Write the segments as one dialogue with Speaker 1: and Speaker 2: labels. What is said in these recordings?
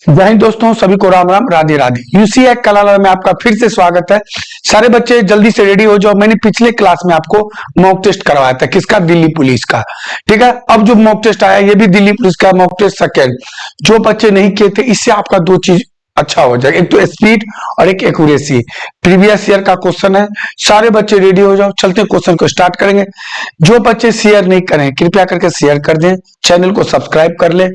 Speaker 1: जय हिंद दोस्तों, सभी को राम राम, राधे राधे। यूसीए कलाला में आपका फिर से स्वागत है। सारे बच्चे जल्दी से रेडी हो जाओ। मैंने पिछले क्लास में आपको मॉक टेस्ट करवाया था, किसका? दिल्ली पुलिस का। ठीक है, अब जो मॉक टेस्ट आया ये भी दिल्ली पुलिस का मॉक टेस्ट सेकेंड। जो बच्चे नहीं किए थे, इससे आपका दो चीज अच्छा हो जाएगा, एक तो स्पीड और एक एक्यूरेसी। प्रीवियस ईयर का क्वेश्चन है। सारे बच्चे रेडी हो जाओ, चलते क्वेश्चन को स्टार्ट करेंगे। जो बच्चे शेयर नहीं करें कृपया करके शेयर कर दें, चैनल को सब्सक्राइब कर ले।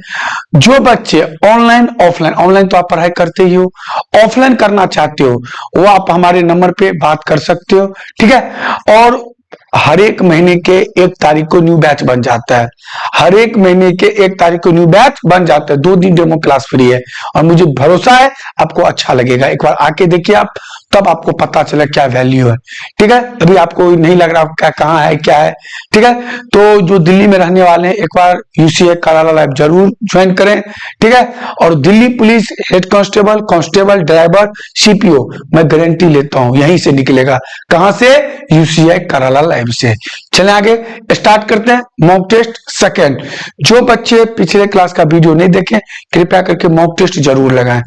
Speaker 1: जो बच्चे ऑनलाइन ऑनलाइन तो आप पढ़ाई करते ही हो, ऑफलाइन करना चाहते हो वो आप हमारे नंबर पे बात कर सकते हो। ठीक है, और हर एक महीने के 1 तारीख को न्यू बैच बन जाता है। हर एक महीने के 1 तारीख को न्यू बैच बन जाता है। 2 दिन डेमो क्लास फ्री है और मुझे भरोसा है आपको अच्छा लगेगा। एक बार आके देखिए आप, तब आपको पता चले क्या वैल्यू है। ठीक है, अभी आपको नहीं लग रहा क्या कहाँ है क्या है। ठीक है, तो जो दिल्ली में रहने वाले हैं एक बार यूसीए कलाला लाइव जरूर ज्वाइन करें। ठीक है, और Delhi police head constable, constable, driver, CPO मैं गारंटी लेता हूं यहीं से निकलेगा। कहां से? यूसीए कलाला लाइव से। चले आगे स्टार्ट करते हैं मॉक टेस्ट सेकेंड। जो बच्चे पिछले क्लास का वीडियो नहीं देखे कृपया करके मॉक टेस्ट जरूर लगाएं।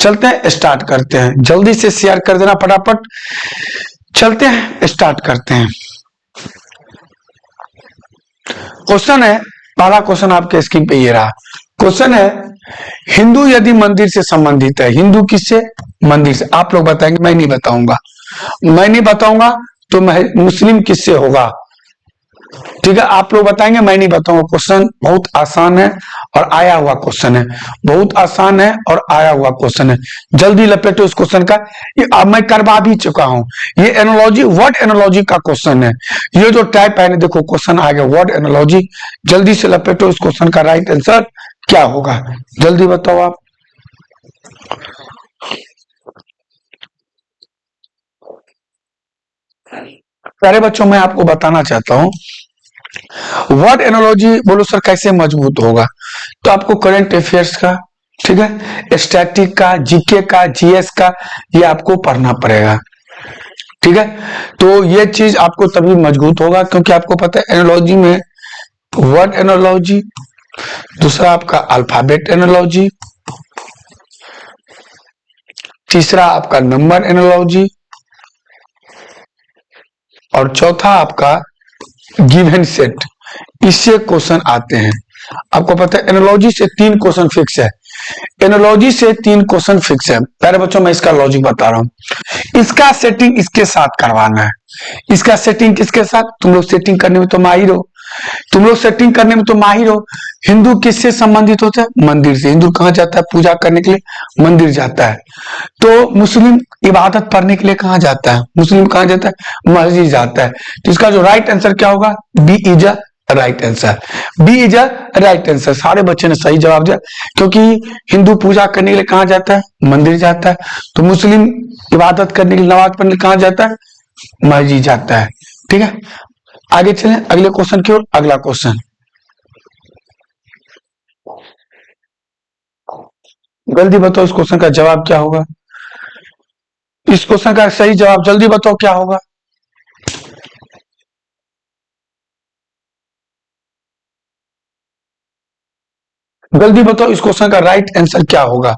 Speaker 1: चलते हैं स्टार्ट करते हैं, जल्दी से शेयर कर देना फटाफट। चलते हैं स्टार्ट करते हैं। क्वेश्चन है, पहला क्वेश्चन आपके स्क्रीन पे ये रहा। क्वेश्चन है, हिंदू यदि मंदिर से संबंधित है, हिंदू किससे? मंदिर से। आप लोग बताएंगे, मैं नहीं बताऊंगा। मैं नहीं बताऊंगा तो मुस्लिम किससे होगा? ठीक है, आप लोग बताएंगे, मैं नहीं बताऊंगा। क्वेश्चन बहुत आसान है और आया हुआ क्वेश्चन है। बहुत आसान है और आया हुआ क्वेश्चन है। जल्दी लपेटो इस क्वेश्चन का। अब मैं करवा भी चुका हूं। ये एनोलॉजी, वर्ड एनोलॉजी का क्वेश्चन है। ये जो टाइप है, देखो क्वेश्चन आ गया वर्ड एनोलॉजी। जल्दी से लपेटो इस क्वेश्चन का राइट आंसर क्या होगा, जल्दी बताओ आप। प्यारे बच्चों, मैं आपको बताना चाहता हूं वर्ड एनोलॉजी बोलो सर कैसे मजबूत होगा। तो आपको करंट अफेयर्स का, ठीक है, स्टैटिक का, जीके का, जीएस का, ये आपको पढ़ना पड़ेगा। ठीक है, तो ये चीज आपको तभी मजबूत होगा क्योंकि आपको पता है एनोलॉजी में वर्ड एनोलॉजी, दूसरा आपका अल्फाबेट एनोलॉजी, तीसरा आपका नंबर एनोलॉजी और चौथा आपका गिवन सेट। इससे क्वेश्चन आते हैं। आपको पता है एनोलॉजी से 3 क्वेश्चन फिक्स है। एनोलॉजी से 3 क्वेश्चन फिक्स है। प्यारे बच्चों, मैं इसका लॉजिक बता रहा हूं। इसका सेटिंग इसके साथ करवाना है। इसका सेटिंग किसके साथ? तुम लोग सेटिंग करने में तो माहिर हो, तुम लोग सेटिंग करने में तो माहिर हो। हिंदू किससे संबंधित होता है? मंदिर से। हिंदू कहां जाता है पूजा करने के लिए? मंदिर जाता है। तो मुस्लिम इबादत पढ़ने के लिए कहां जाता है? मुस्लिम कहां जाता है? मस्जिद जाता है। तो इसका जो राइट आंसर क्या होगा? B is a right answer. B is a right answer. सारे बच्चे ने सही जवाब दिया क्योंकि हिंदू पूजा करने के लिए कहां जाता है? मंदिर जाता है। तो मुस्लिम इबादत करने के लिए, नमाज पढ़ने के लिए कहां जाता है? मस्जिद जाता है। ठीक है, आगे चलें अगले क्वेश्चन की ओर। अगला क्वेश्चन, जल्दी बताओ इस क्वेश्चन का जवाब क्या होगा। इस क्वेश्चन का सही जवाब जल्दी बताओ क्या होगा। जल्दी बताओ इस क्वेश्चन का राइट आंसर क्या होगा।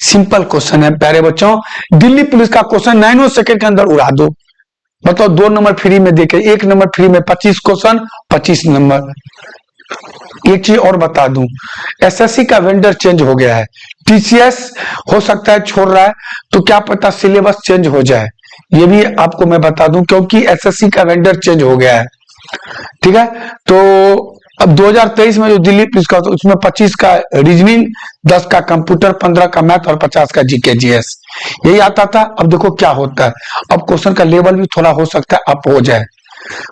Speaker 1: सिंपल क्वेश्चन है प्यारे बच्चों। दिल्ली पुलिस का क्वेश्चन 9 सेकंड के अंदर उड़ा दो। बताओ, 2 नंबर फ्री में देखे, 1 नंबर फ्री में, 25 क्वेश्चन 25 नंबर। एक चीज और बता दूं, एसएससी का वेंडर चेंज हो गया है। टीसीएस हो सकता है छोड़ रहा है, तो क्या पता सिलेबस चेंज हो जाए। ये भी आपको मैं बता दूं क्योंकि एसएससी का वेंडर चेंज हो गया है। ठीक है, तो अब 2023 में जो दिल्ली पुलिस का उसमें 25 का रीजनिंग, 10 का कंप्यूटर, 15 का मैथ और 50 का जीके जीएस यही आता था। अब देखो क्या होता है। अब क्वेश्चन का लेवल भी थोड़ा हो सकता है अप हो जाए।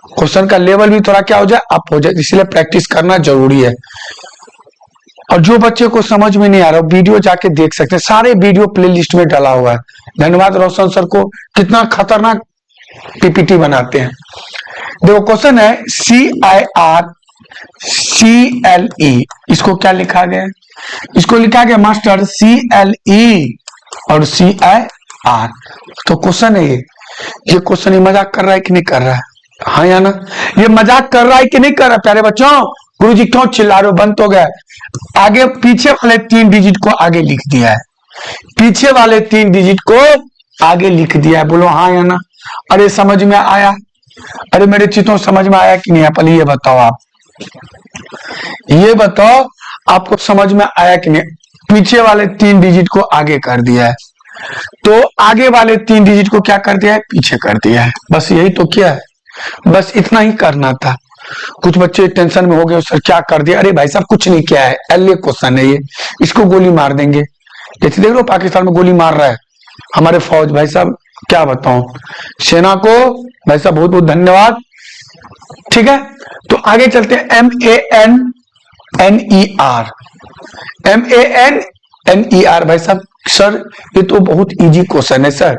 Speaker 1: क्वेश्चन का लेवल भी थोड़ा क्या हो जाए? अप हो जाए। इसलिए प्रैक्टिस करना जरूरी है। और जो बच्चे को समझ में नहीं आ रहा वीडियो जाके देख सकते हैं, सारे वीडियो प्लेलिस्ट में डाला हुआ है। धन्यवाद रोशन सर को, कितना खतरनाक पीपीटी बनाते हैं। देखो क्वेश्चन है CIRCLE, इसको क्या लिखा गया है? इसको लिखा गया मास्टर CLE और CIR। तो क्वेश्चन है ये क्वेश्चन मजाक कर रहा है कि नहीं कर रहा है? हाँ या ना? ये मजाक कर रहा है कि नहीं कर रहा? प्यारे बच्चों, गुरुजी क्यों चिल्ला रहे हो? बंद हो गया। आगे पीछे वाले 3 डिजिट को आगे लिख दिया है। पीछे वाले 3 डिजिट को आगे लिख दिया है। बोलो हाँ या ना। अरे समझ में आया? अरे मेरे चित्रों समझ में आया कि नहीं? पहले ये बताओ, आप ये बताओ आपको समझ में आया कि नहीं? पीछे वाले 3 डिजिट को आगे कर दिया है, तो आगे वाले 3 डिजिट को क्या कर दिया है? पीछे कर दिया है। बस यही तो किया है, बस इतना ही करना था। कुछ बच्चे टेंशन में हो गए, सर क्या कर दिया? अरे भाई साहब कुछ नहीं किया है, एलए क्वेश्चन है ये, इसको गोली मार देंगे। जैसे देख लो पाकिस्तान में गोली मार रहा है हमारे फौज, भाई साहब क्या बताऊं, सेना को भाई साहब बहुत बहुत धन्यवाद। ठीक है, तो आगे चलते हैं। MANNER, MANNER भाई साहब, सर ये तो बहुत इजी क्वेश्चन है सर।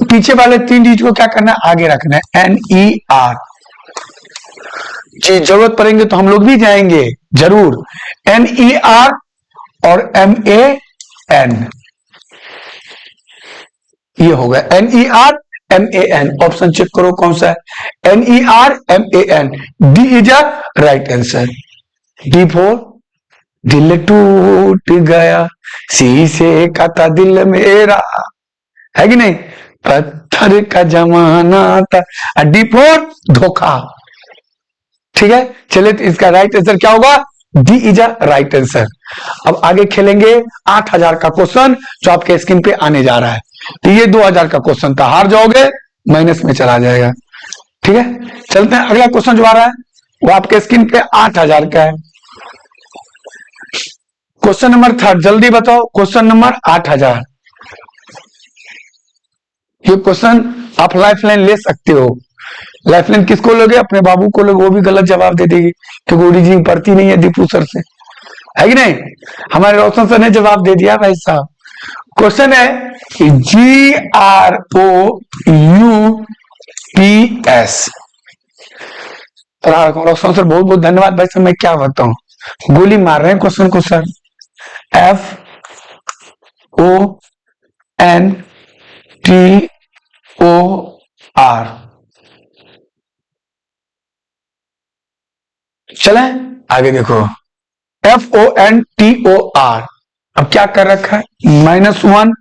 Speaker 1: पीछे वाले 3 डिजिट को क्या करना है? आगे रखना है, NER। जी जरूरत पड़ेंगे तो हम लोग भी जाएंगे जरूर। NER और MAN, ये हो गया NER MAN। ऑप्शन चेक करो कौन सा है, NER MAN। D is a right answer. D for दिल टूट गया, शीशे का था दिल मेरा, है कि नहीं? पत्थर का जमाना था। डी फॉर धोखा। ठीक है, चलिए तो इसका राइट आंसर क्या होगा? D is a right answer. अब आगे खेलेंगे 8000 का क्वेश्चन जो आपके स्क्रीन पे आने जा रहा है। तो ये 2000 का क्वेश्चन था, हार जाओगे माइनस में चला जाएगा। ठीक है, चलते हैं अगला क्वेश्चन जो आ रहा है वो आपके स्क्रीन पे 8000 का है। क्वेश्चन नंबर 3, जल्दी बताओ। Question number 8000। ये क्वेश्चन आप लाइफ लाइन ले सकते हो। लाइफ लाइन किसको लोगे? अपने बाबू को लोगे, वो भी गलत जवाब दे देगी क्योंकि ओरिजिन पढ़ती नहीं है दीपू सर से, है कि नहीं? हमारे रोशन सर ने जवाब दे दिया भाई साहब। क्वेश्चन है कि GROUPS। रोशन सर बहुत बहुत धन्यवाद भाई साहब। मैं क्या बताऊं, गोली मार रहे हैं क्वेश्चन को सर। FONTOR। चले आगे देखो, FONTOR। अब क्या कर रखा है? -1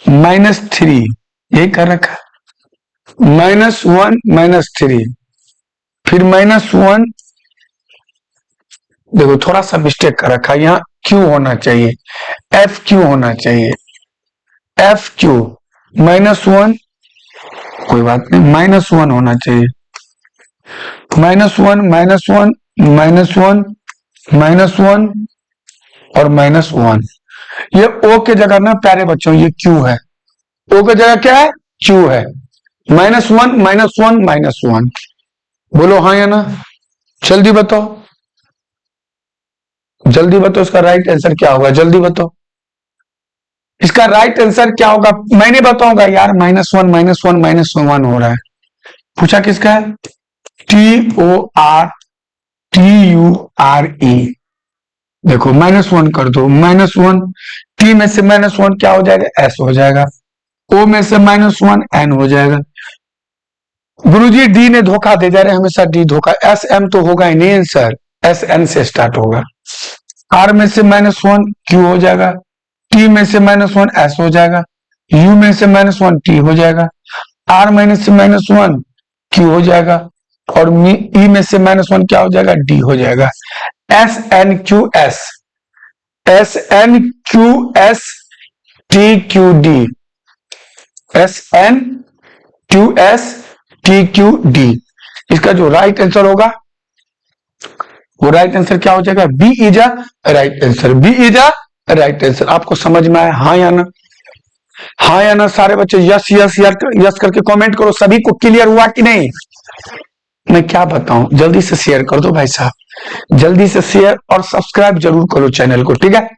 Speaker 1: -3, यही कर रखा है। -1 -3, फिर -1। देखो थोड़ा सा मिस्टेक कर रखा है, यहाँ क्यों होना चाहिए, F क्यों होना चाहिए, FQ। -1, कोई बात नहीं, -1 होना चाहिए। -1 -1 -1 -1 और -1। ये O के जगह ना प्यारे बच्चों ये Q है। O के जगह क्या है? Q है। -1 -1 -1। बोलो हाँ या ना, जल्दी बताओ, जल्दी बताओ इसका राइट आंसर क्या होगा, जल्दी बताओ इसका राइट आंसर क्या होगा। मैंने बताऊंगा यार, -1 -1 -1 हो रहा है। पूछा किसका है? TORTURE। देखो -1 कर दो, -1, T में से -1 क्या हो जाएगा? S हो जाएगा। O में से -1 N हो जाएगा। गुरुजी डी ने धोखा दे जा रहे, हमेशा डी धोखा। SM तो होगा ही नहीं आंसर, SN से स्टार्ट होगा। R में से -1 Q हो जाएगा, T में से -1 S हो जाएगा, U में से -1 T हो जाएगा, R में से -1 Q हो जाएगा, और E में से -1 क्या हो जाएगा? D हो जाएगा। SNQS SNQS TQD SNQS TQD। इसका जो राइट आंसर होगा वो राइट आंसर क्या हो जाएगा? B is a right answer. B is a right answer. आपको समझ में आया? हाँ या ना? हाँ या ना? सारे बच्चे यस यस यस करके कमेंट करो। सभी को क्लियर हुआ कि नहीं? मैं क्या बताऊं, जल्दी से शेयर कर दो भाई साहब, जल्दी से शेयर और सब्सक्राइब जरूर करो चैनल को। ठीक है,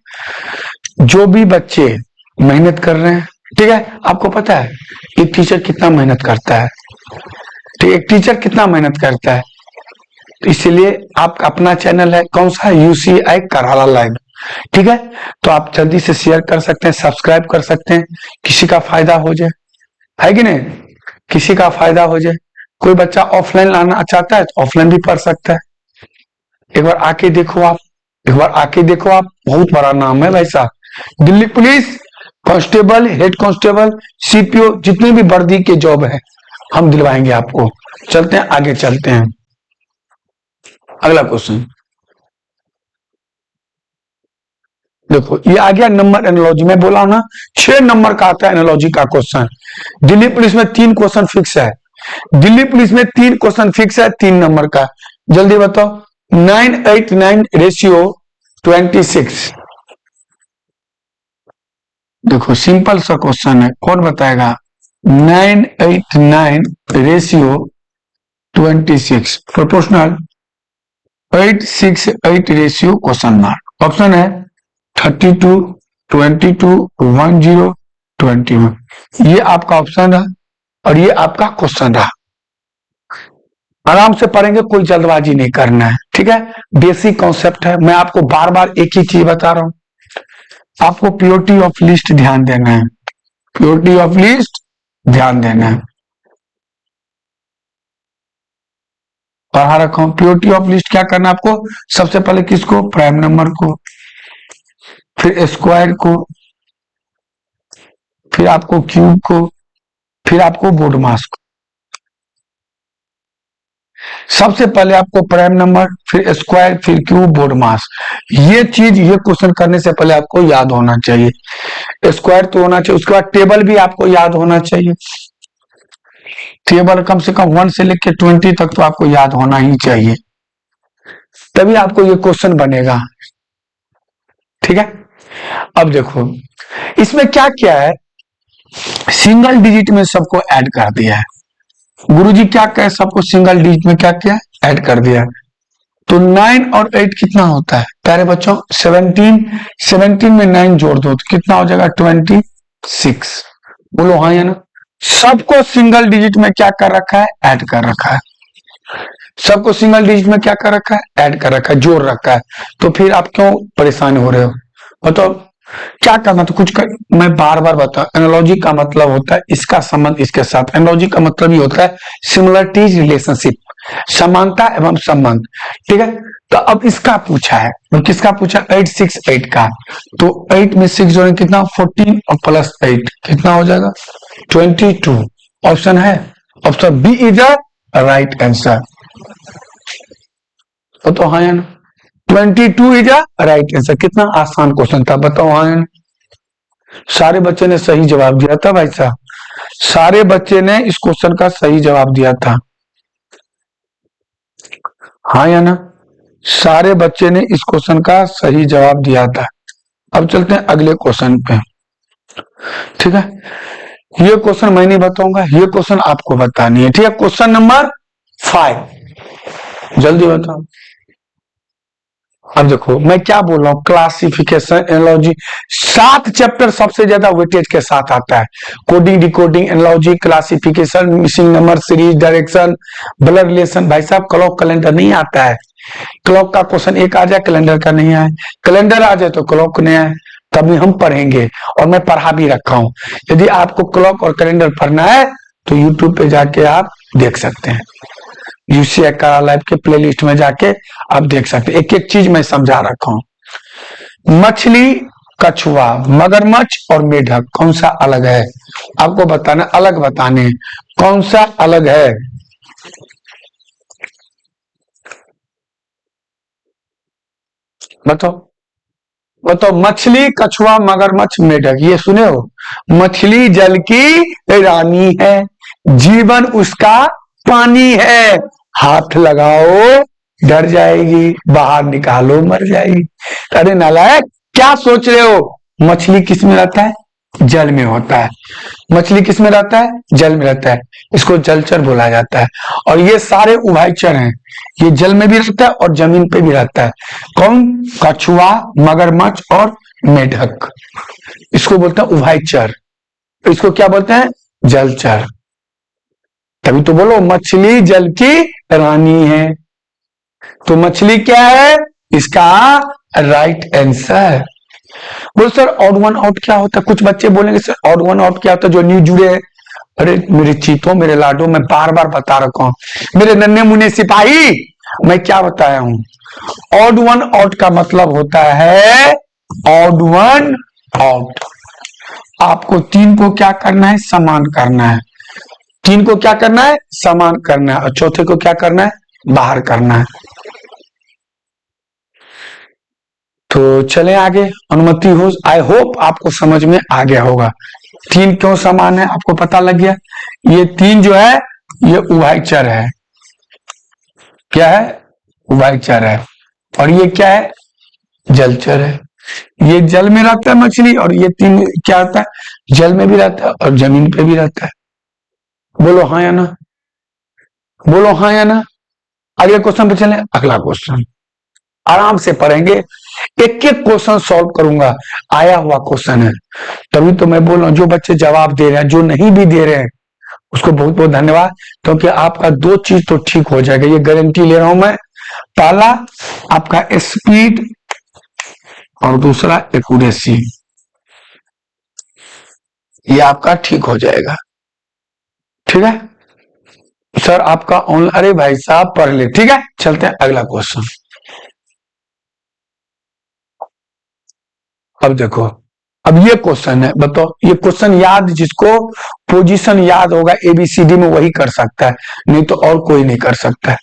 Speaker 1: जो भी बच्चे मेहनत कर रहे हैं, ठीक है, आपको पता है एक टीचर कितना मेहनत करता है, ठीक है, एक टीचर कितना मेहनत करता है। तो इसलिए आपका अपना चैनल है, कौन सा? UCI कराला लाइव। ठीक है, तो आप जल्दी से शेयर कर सकते हैं, सब्सक्राइब कर सकते हैं, किसी का फायदा हो जाए, है कि नहीं? किसी का फायदा हो जाए। कोई बच्चा ऑफलाइन लाना चाहता है तो ऑफलाइन भी पढ़ सकता है। एक बार आके देखो आप, एक बार आके देखो आप, बहुत बड़ा नाम है भाई साहब। Delhi police constable, head constable, CPO, जितने भी वर्दी के जॉब है हम दिलवाएंगे आपको। चलते हैं आगे, चलते हैं अगला क्वेश्चन। देखो ये आ गया नंबर एनालॉजी, मैं बोला ना 6 नंबर का आता है एनालॉजी का क्वेश्चन। दिल्ली पुलिस में 3 क्वेश्चन फिक्स है, दिल्ली पुलिस में 3 क्वेश्चन फिक्स है 3 नंबर का। जल्दी बताओ। 989 रेशियो 26। देखो सिंपल सा क्वेश्चन है, कौन बताएगा। 989 ratio 26 proportional 868 ratio question mark. Option है 32, 22, 10, 21। ये आपका ऑप्शन रहा और ये आपका क्वेश्चन रहा। आराम से पढ़ेंगे, कोई जल्दबाजी नहीं करना है, ठीक है। बेसिक कॉन्सेप्ट है, मैं आपको बार बार एक ही चीज बता रहा हूं, आपको प्योरिटी ऑफ लिस्ट ध्यान देना है, प्योरिटी ऑफ लिस्ट ध्यान देना है। पढ़ा रखा हूं प्योरिटी ऑफ लिस्ट क्या करना आपको। सबसे पहले किसको, प्राइम नंबर को, फिर स्क्वायर को, फिर आपको क्यूब को, फिर आपको बोर्ड मास को। सबसे पहले आपको प्राइम नंबर, फिर स्क्वायर, फिर क्यूब, बोर्ड मास। ये चीज, ये क्वेश्चन करने से पहले आपको याद होना चाहिए। स्क्वायर तो होना चाहिए, उसके बाद टेबल भी आपको याद होना चाहिए। टेबल कम से कम 1 से लेकर 20 तक तो आपको याद होना ही चाहिए, तभी आपको ये क्वेश्चन बनेगा, ठीक है। अब देखो इसमें क्या क्या है, सिंगल डिजिट में सबको ऐड कर दिया है। गुरुजी क्या कहे, सबको सिंगल डिजिट में क्या क्या ऐड कर दिया है। तो 9 और 8 कितना होता है प्यारे बच्चों, 17। 17 में 9 जोड़ दो तो कितना हो जाएगा 26। बोलो हाँ या ना। सबको सिंगल डिजिट में क्या कर रखा है, ऐड कर रखा है। सबको सिंगल डिजिट में क्या कर रखा है, ऐड कर रखा है, जोड़ रखा है। तो फिर आप क्यों परेशान हो रहे हो, बताओ क्या करना। तो कुछ कर, मैं बार बार बता, एनालॉजी का मतलब होता है इसका संबंध इसके साथ। एनालॉजी का मतलब ही होता है सिमिलरिटीज रिलेशनशिप, समानता एवं संबंध, ठीक है। तो अब इसका पूछा है, तो किसका पूछा, 868 का। तो 8 में 6 जोड़े कितना, 14 और प्लस 8 कितना हो जाएगा 22। ऑप्शन है, option B is the right answer. तो हाँ या ना, 22 इज द राइट आंसर। कितना आसान क्वेश्चन था, बताओ हाँ या ना। सारे बच्चे ने सही जवाब दिया था भाई साहब, सारे बच्चे ने इस क्वेश्चन का सही जवाब दिया था, हाँ या ना। सारे बच्चे ने इस क्वेश्चन का सही जवाब दिया था। अब चलते हैं अगले क्वेश्चन पे, ठीक है। ये क्वेश्चन मैं नहीं बताऊंगा, ये क्वेश्चन आपको बतानी है, ठीक है। क्वेश्चन नंबर 5, जल्दी बताओ। अब देखो मैं क्या बोल रहा हूँ, क्लासिफिकेशन, एनालॉजी, 7 चैप्टर सबसे ज्यादा वेटेज के साथ आता है। Coding, decoding, analogy, classification, missing number, series, direction, blood relation. भाई साहब क्लॉक कैलेंडर नहीं आता है, क्लॉक का क्वेश्चन एक आ जाए, कैलेंडर का नहीं आए, कैलेंडर आ जाए तो क्लॉक नहीं आए, तभी हम पढ़ेंगे। और मैं पढ़ा भी रखा हूं, यदि आपको क्लॉक और कैलेंडर पढ़ना है तो यूट्यूब पे जाके आप देख सकते हैं, यूसीए का लाइव के प्लेलिस्ट में जाके आप देख सकते हैं। एक एक चीज मैं समझा रखा हूं। मछली, कछुआ, मगरमच्छ और मेढक कौन सा अलग है, आपको बताना, अलग बताने कौन सा अलग है। बताओ बताओ, मछली, कछुआ, मगरमच्छ, मेढक, ये सुने हो। मछली जल की रानी है, जीवन उसका पानी है, हाथ लगाओ डर जाएगी, बाहर निकालो मर जाएगी। अरे नालायक, क्या सोच रहे हो। मछली किस में रहता है, जल में होता है। मछली किस में रहता है, जल में रहता है, इसको जलचर बोला जाता है। और ये सारे उभयचर हैं, ये जल में भी रहता है और जमीन पे भी रहता है। कौन, कछुआ, मगरमच्छ और मेढक, इसको बोलते हैं उभयचर, इसको क्या बोलते हैं, जलचर। तभी तो बोलो मछली जल की रानी है। तो मछली क्या है, इसका राइट आंसर। बोलो सर ऑड वन आउट क्या होता है, कुछ बच्चे बोलेंगे सर ऑड वन आउट क्या होता है, जो न्यू जुड़े हैं। अरे मेरे चीतों, मेरे लाडो, मैं बार बार बता रखा हूं, मेरे नन्हे मुन्ने सिपाही, मैं क्या बताया हूं। ऑड वन आउट का मतलब होता है ऑड वन आउट। आपको 3 को क्या करना है, समान करना है। 3 को क्या करना है, समान करना है, और चौथे को क्या करना है, बाहर करना है। तो चले आगे, अनुमति हो। आई होप आपको समझ में आ गया होगा 3 क्यों समान है, आपको पता लग गया। ये 3 जो है ये उभयचर है। क्या है, उभयचर है। और ये क्या है, जलचर है। ये जल में रहता है मछली, और ये 3 क्या होता है, जल में भी रहता है और जमीन पे भी रहता है। बोलो हाँ या ना, बोलो हाँ या ना। अगले क्वेश्चन पे चले। अगला क्वेश्चन आराम से पढ़ेंगे, एक एक क्वेश्चन सॉल्व करूंगा, आया हुआ क्वेश्चन है। तभी तो मैं बोल रहा हूं, जो बच्चे जवाब दे रहे हैं, जो नहीं भी दे रहे हैं, उसको बहुत बहुत धन्यवाद, क्योंकि आपका 2 चीज तो ठीक हो जाएगा, ये गारंटी ले रहा हूं मैं। पहला आपका स्पीड, और दूसरा एक्यूरेसी, ये आपका ठीक हो जाएगा। ठीक है सर, आपका ऑनलाइन, अरे भाई साहब पढ़ ले। ठीक है, चलते हैं अगला क्वेश्चन। अब देखो, अब ये क्वेश्चन है, बताओ, ये क्वेश्चन याद, जिसको पोजीशन याद होगा एबीसीडी में वही कर सकता है, नहीं तो और कोई नहीं कर सकता है।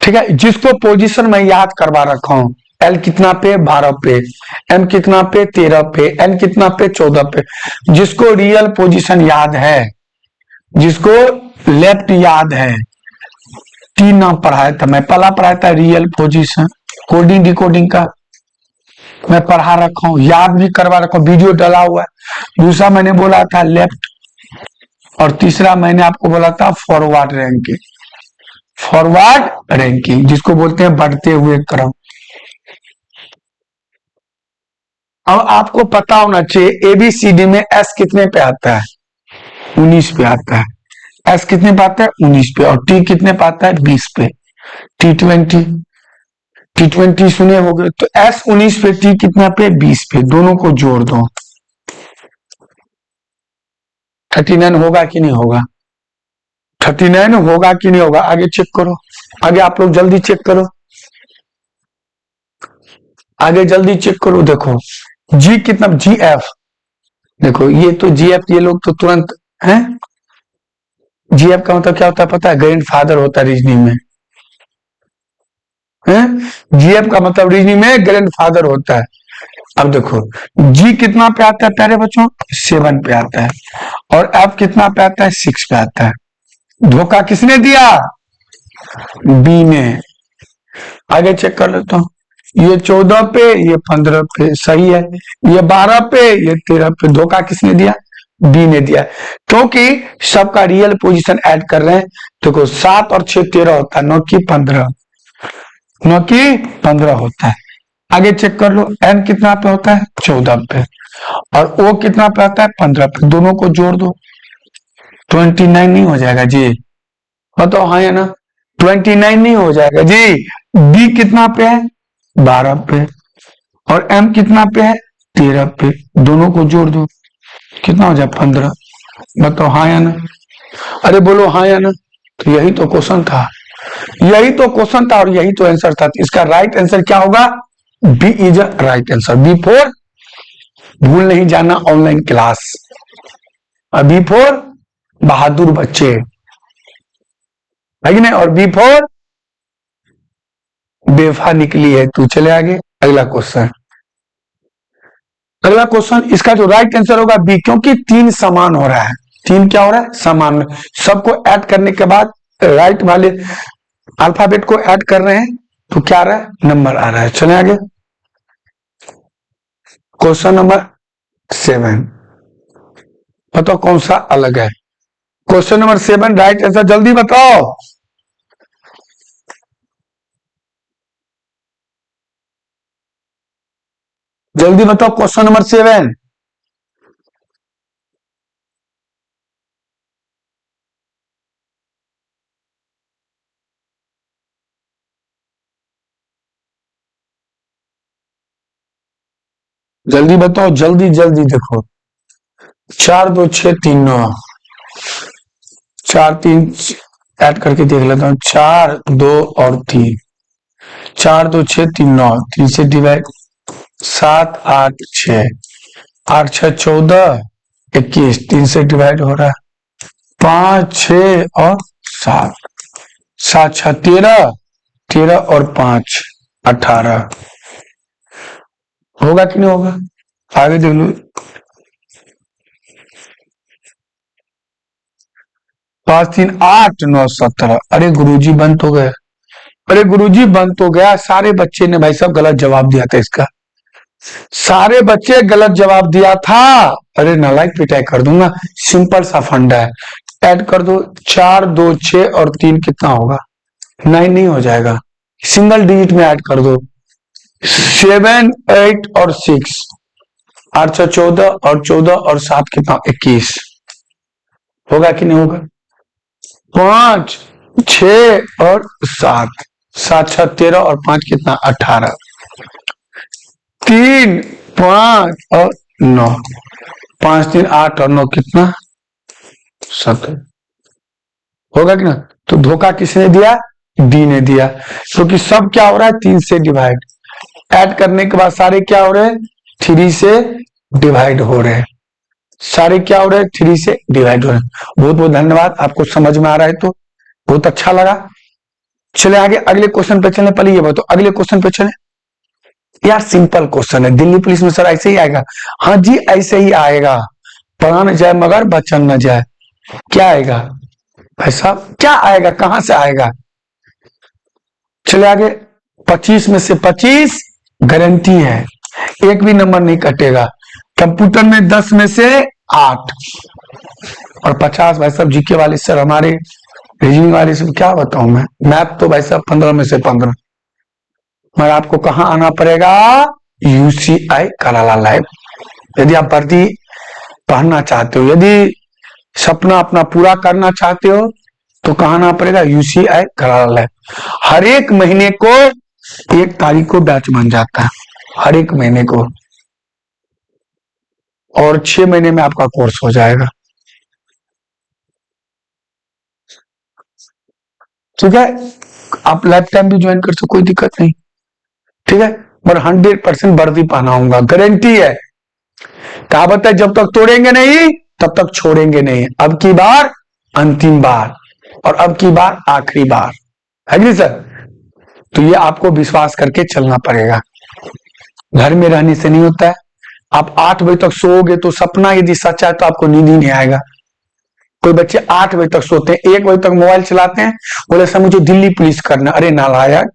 Speaker 1: ठीक है, जिसको पोजीशन मैं याद करवा रखा हूं, एल कितना पे, 12 पे, एम कितना पे, 13 पे, एन कितना पे, 14 पे। जिसको रियल पोजीशन याद है, जिसको लेफ्ट याद है, 3 नाम पढ़ाया था मैं। पहला पढ़ाया था रियल पोजीशन, कोडिंग डिकोडिंग का मैं पढ़ा रखा हूं, याद भी करवा रखा हूं, वीडियो डाला हुआ है। दूसरा मैंने बोला था लेफ्ट, और तीसरा मैंने आपको बोला था फॉरवर्ड रैंकिंग। फॉरवर्ड रैंकिंग जिसको बोलते हैं बढ़ते हुए क्रम। अब आपको पता होना चाहिए एबीसीडी में एस कितने पे आता है, 19 पे आता है। एस कितने पे आता है, 19 पे। और टी कितने पे आता है, 20 पे। टी20 सुने होंगे, तो एस 19 पे, टी कितना पे, 20 पे। दोनों को जोड़ दो, 39 होगा कि नहीं होगा, 39 होगा कि नहीं होगा। आगे चेक करो, आगे आप लोग जल्दी चेक करो, आगे जल्दी चेक करो। देखो जी कितना, जी एफ, देखो ये तो जी एफ, ये लोग तो तुरंत है। जी एफ का मतलब क्या होता है पता है, ग्रैंड फादर होता है रीजनिंग में। जीएफ का मतलब रीजनिंग में ग्रैंड फादर होता है। अब देखो जी कितना पे आता है प्यारे बच्चों, 7 पे आता है, और एफ कितना पे आता है, 6 पे आता है। धोखा किसने दिया, बी ने। आगे चेक कर लेता हूँ, ये 14 पे, ये 15 पे, सही है। ये 12 पे, ये 13 पे। धोखा किसने दिया, बी ने दिया, क्योंकि सबका रियल पोजीशन ऐड कर रहे हैं। देखो 7 और 6 13 होता है, 9 की 15, 9 की 15 होता है। आगे चेक कर लो, एन कितना पे होता है, 14 पे, और ओ कितना पे आता है, 15 पे। दोनों को जोड़ दो, 29 नहीं हो जाएगा जी, बताओ हाँ या ना। 29 नहीं हो जाएगा जी। बी कितना पे है, 12 पे, और एम कितना पे है, 13 पे। दोनों को जोड़ दो, कितना हो जाए, 15। बताओ हाँ या ना, अरे बोलो हाँ या ना। तो यही तो क्वेश्चन था, यही तो क्वेश्चन था, और यही तो आंसर था। इसका राइट आंसर क्या होगा, B is a right answer. B for, भूल नहीं जाना ऑनलाइन क्लास। बी फोर बहादुर बच्चे है कि नहीं, और बी फोर बेवफा निकली है तू। चले आगे, अगला क्वेश्चन, अगला क्वेश्चन, इसका जो राइट आंसर होगा बी, क्योंकि 3 समान हो रहा है। 3 क्या हो रहा है, समान में। सबको ऐड करने के बाद राइट वाले अल्फाबेट को ऐड कर रहे हैं, तो क्या आ रहा है, नंबर आ रहा है। चले आगे, क्वेश्चन नंबर 7, बताओ कौन सा अलग है। क्वेश्चन नंबर 7 राइट आंसर जल्दी बताओ, जल्दी बताओ। क्वेश्चन नंबर 7, जल्दी बताओ, जल्दी जल्दी। देखो 4 2 6 3 9, 4 3 ऐड करके देख लेता हूँ, 4 2 और 3, 4 2 6 3 9, 3 से डिवाइड, 7 8 6, 8 6 14, 21, 3 से डिवाइड हो रहा है, 5 6 और 7, 7 6 13, 13 और 5 18, होगा कि नहीं होगा? आगे देख लो, 5 3 8 9 17, अरे गुरुजी बंद हो गए, अरे गुरुजी बंद तो गया। सारे बच्चे ने भाई साहब गलत जवाब दिया था इसका, सारे बच्चे गलत जवाब दिया था। अरे नालायक पिटाई कर दूंगा, सिंपल सा फंडा है, ऐड कर दो, 4 2 6 और 3 कितना होगा? 9 नहीं हो जाएगा, सिंगल डिजिट में ऐड कर दो, 7 8 और 6, 8 6 14 और 14 और 7 कितना? 21, होगा कि नहीं होगा? 5 6 और 7, 7 6 13 और 5 कितना? 18, 3 5 और 9, 5 3 8 और 9 कितना? 17, होगा कि ना? तो धोखा किसने दिया? डी ने दिया, क्योंकि सब क्या हो रहा है? 3 से डिवाइड, ऐड करने के बाद सारे क्या हो रहे हैं? 3 से डिवाइड हो रहे हैं, सारे क्या हो रहे हैं? 3 से डिवाइड हो रहे हैं। बहुत बहुत धन्यवाद, आपको समझ में आ रहा है तो बहुत अच्छा लगा। चले आगे अगले क्वेश्चन पे चले, पहले ये बताओ अगले क्वेश्चन पे चले। यार सिंपल क्वेश्चन है, दिल्ली पुलिस में सर ऐसे ही आएगा? हाँ जी ऐसे ही आएगा, पढ़ा न जाए मगर बचन न जाए। क्या आएगा भाई साहब, क्या आएगा, कहां से आएगा? चले आगे, 25 में से 25 गारंटी है, एक भी नंबर नहीं कटेगा। कंप्यूटर में 10 में से 8 और 50 भाई साहब जीके वाले सर, हमारे रीजनिंग वाले से क्या बताऊं मैं, मैथ तो भाई साहब 15 में से 15। मगर आपको कहां आना पड़ेगा? यूसीआई कराला लाइव। यदि आप वर्दी पहनना चाहते हो, यदि सपना अपना पूरा करना चाहते हो तो कहां आना पड़ेगा? यूसीआई कराला लाइव। हर एक महीने को 1 तारीख को बैच बन जाता है, हर एक महीने को, और 6 महीने में आपका कोर्स हो जाएगा। ठीक है, आप लाइफ टाइम भी ज्वाइन कर सकते, कोई दिक्कत नहीं। ठीक है, पर 100% वर्दी पहनाऊंगा, गारंटी है। कहावत है, जब तक तोड़ेंगे नहीं तब तक छोड़ेंगे नहीं। अब की बार अंतिम बार, और अब की बार आखिरी बार, है नहीं सर? तो ये आपको विश्वास करके चलना पड़ेगा, घर में रहने से नहीं होता है। आप 8 बजे तक सोओगे तो सपना यदि सच्चा है तो आपको नींद ही नहीं आएगा। कोई बच्चे 8 बजे तक सोते हैं, 1 बजे तक मोबाइल चलाते हैं, बोले सर मुझे दिल्ली पुलिस करना। अरे नालायक,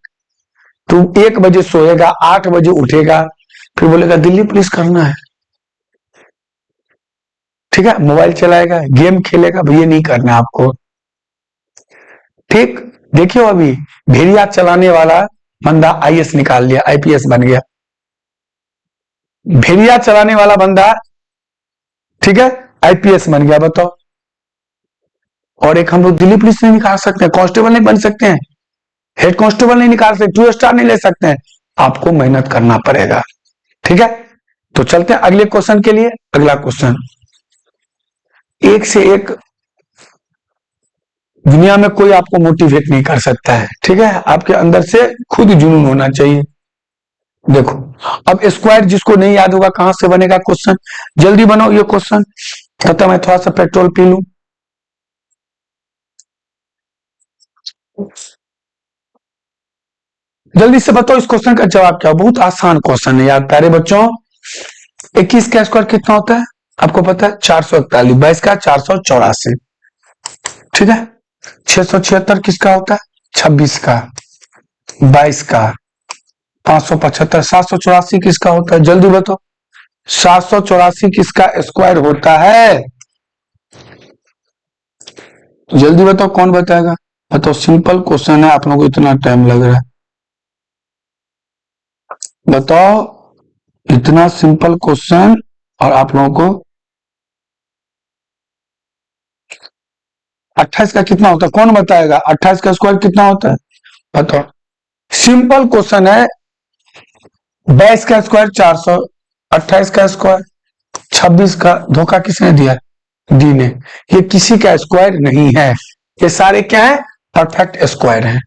Speaker 1: तू 1 बजे सोएगा, 8 बजे उठेगा, फिर बोलेगा दिल्ली पुलिस करना है। ठीक है, मोबाइल चलाएगा, गेम खेलेगा, भैया नहीं करना आपको। ठीक, देखियो अभी भेड़िया चलाने वाला बंदा आईएएस निकाल लिया, आईपीएस बन गया। भेड़िया चलाने वाला बंदा, ठीक है, आईपीएस बन गया, बताओ। और एक हम लोग दिल्ली पुलिस नहीं निकाल सकते, कांस्टेबल नहीं बन सकते हैं, हेड कांस्टेबल नहीं निकाल सकते, 2 स्टार नहीं ले सकते हैं। आपको मेहनत करना पड़ेगा। ठीक है, तो चलते हैं अगले क्वेश्चन के लिए। अगला क्वेश्चन, एक से एक दुनिया में कोई आपको मोटिवेट नहीं कर सकता है। ठीक है, आपके अंदर से खुद जुनून होना चाहिए। देखो, अब स्क्वायर जिसको नहीं याद होगा कहां से बनेगा क्वेश्चन, जल्दी बनाओ ये क्वेश्चन, तब तक मैं थोड़ा सा पेट्रोल पी लूं। जल्दी से बताओ इस क्वेश्चन का जवाब क्या? बहुत आसान क्वेश्चन है यार प्यारे बच्चों। 21 का स्क्वायर कितना होता है आपको पता है? 441। 22 का 484। ठीक है, 676 किसका होता है? 26 का। 22 का 575। 784 किसका होता है? जल्दी बताओ, 784 किसका स्क्वायर होता है? जल्दी बताओ, कौन बताएगा? बताओ, सिंपल क्वेश्चन है, आप लोगों को इतना टाइम लग रहा है, बताओ। इतना सिंपल क्वेश्चन और आप लोगों को 28 का कितना होता है? कौन बताएगा 28 का स्क्वायर कितना होता है? बताओ, सिंपल क्वेश्चन है। 22 का स्क्वायर 400, 28 का स्क्वायर 26 का। धोखा किसने दिया? डी ने। ये किसी का स्क्वायर नहीं है, ये सारे क्या है? परफेक्ट स्क्वायर हैं।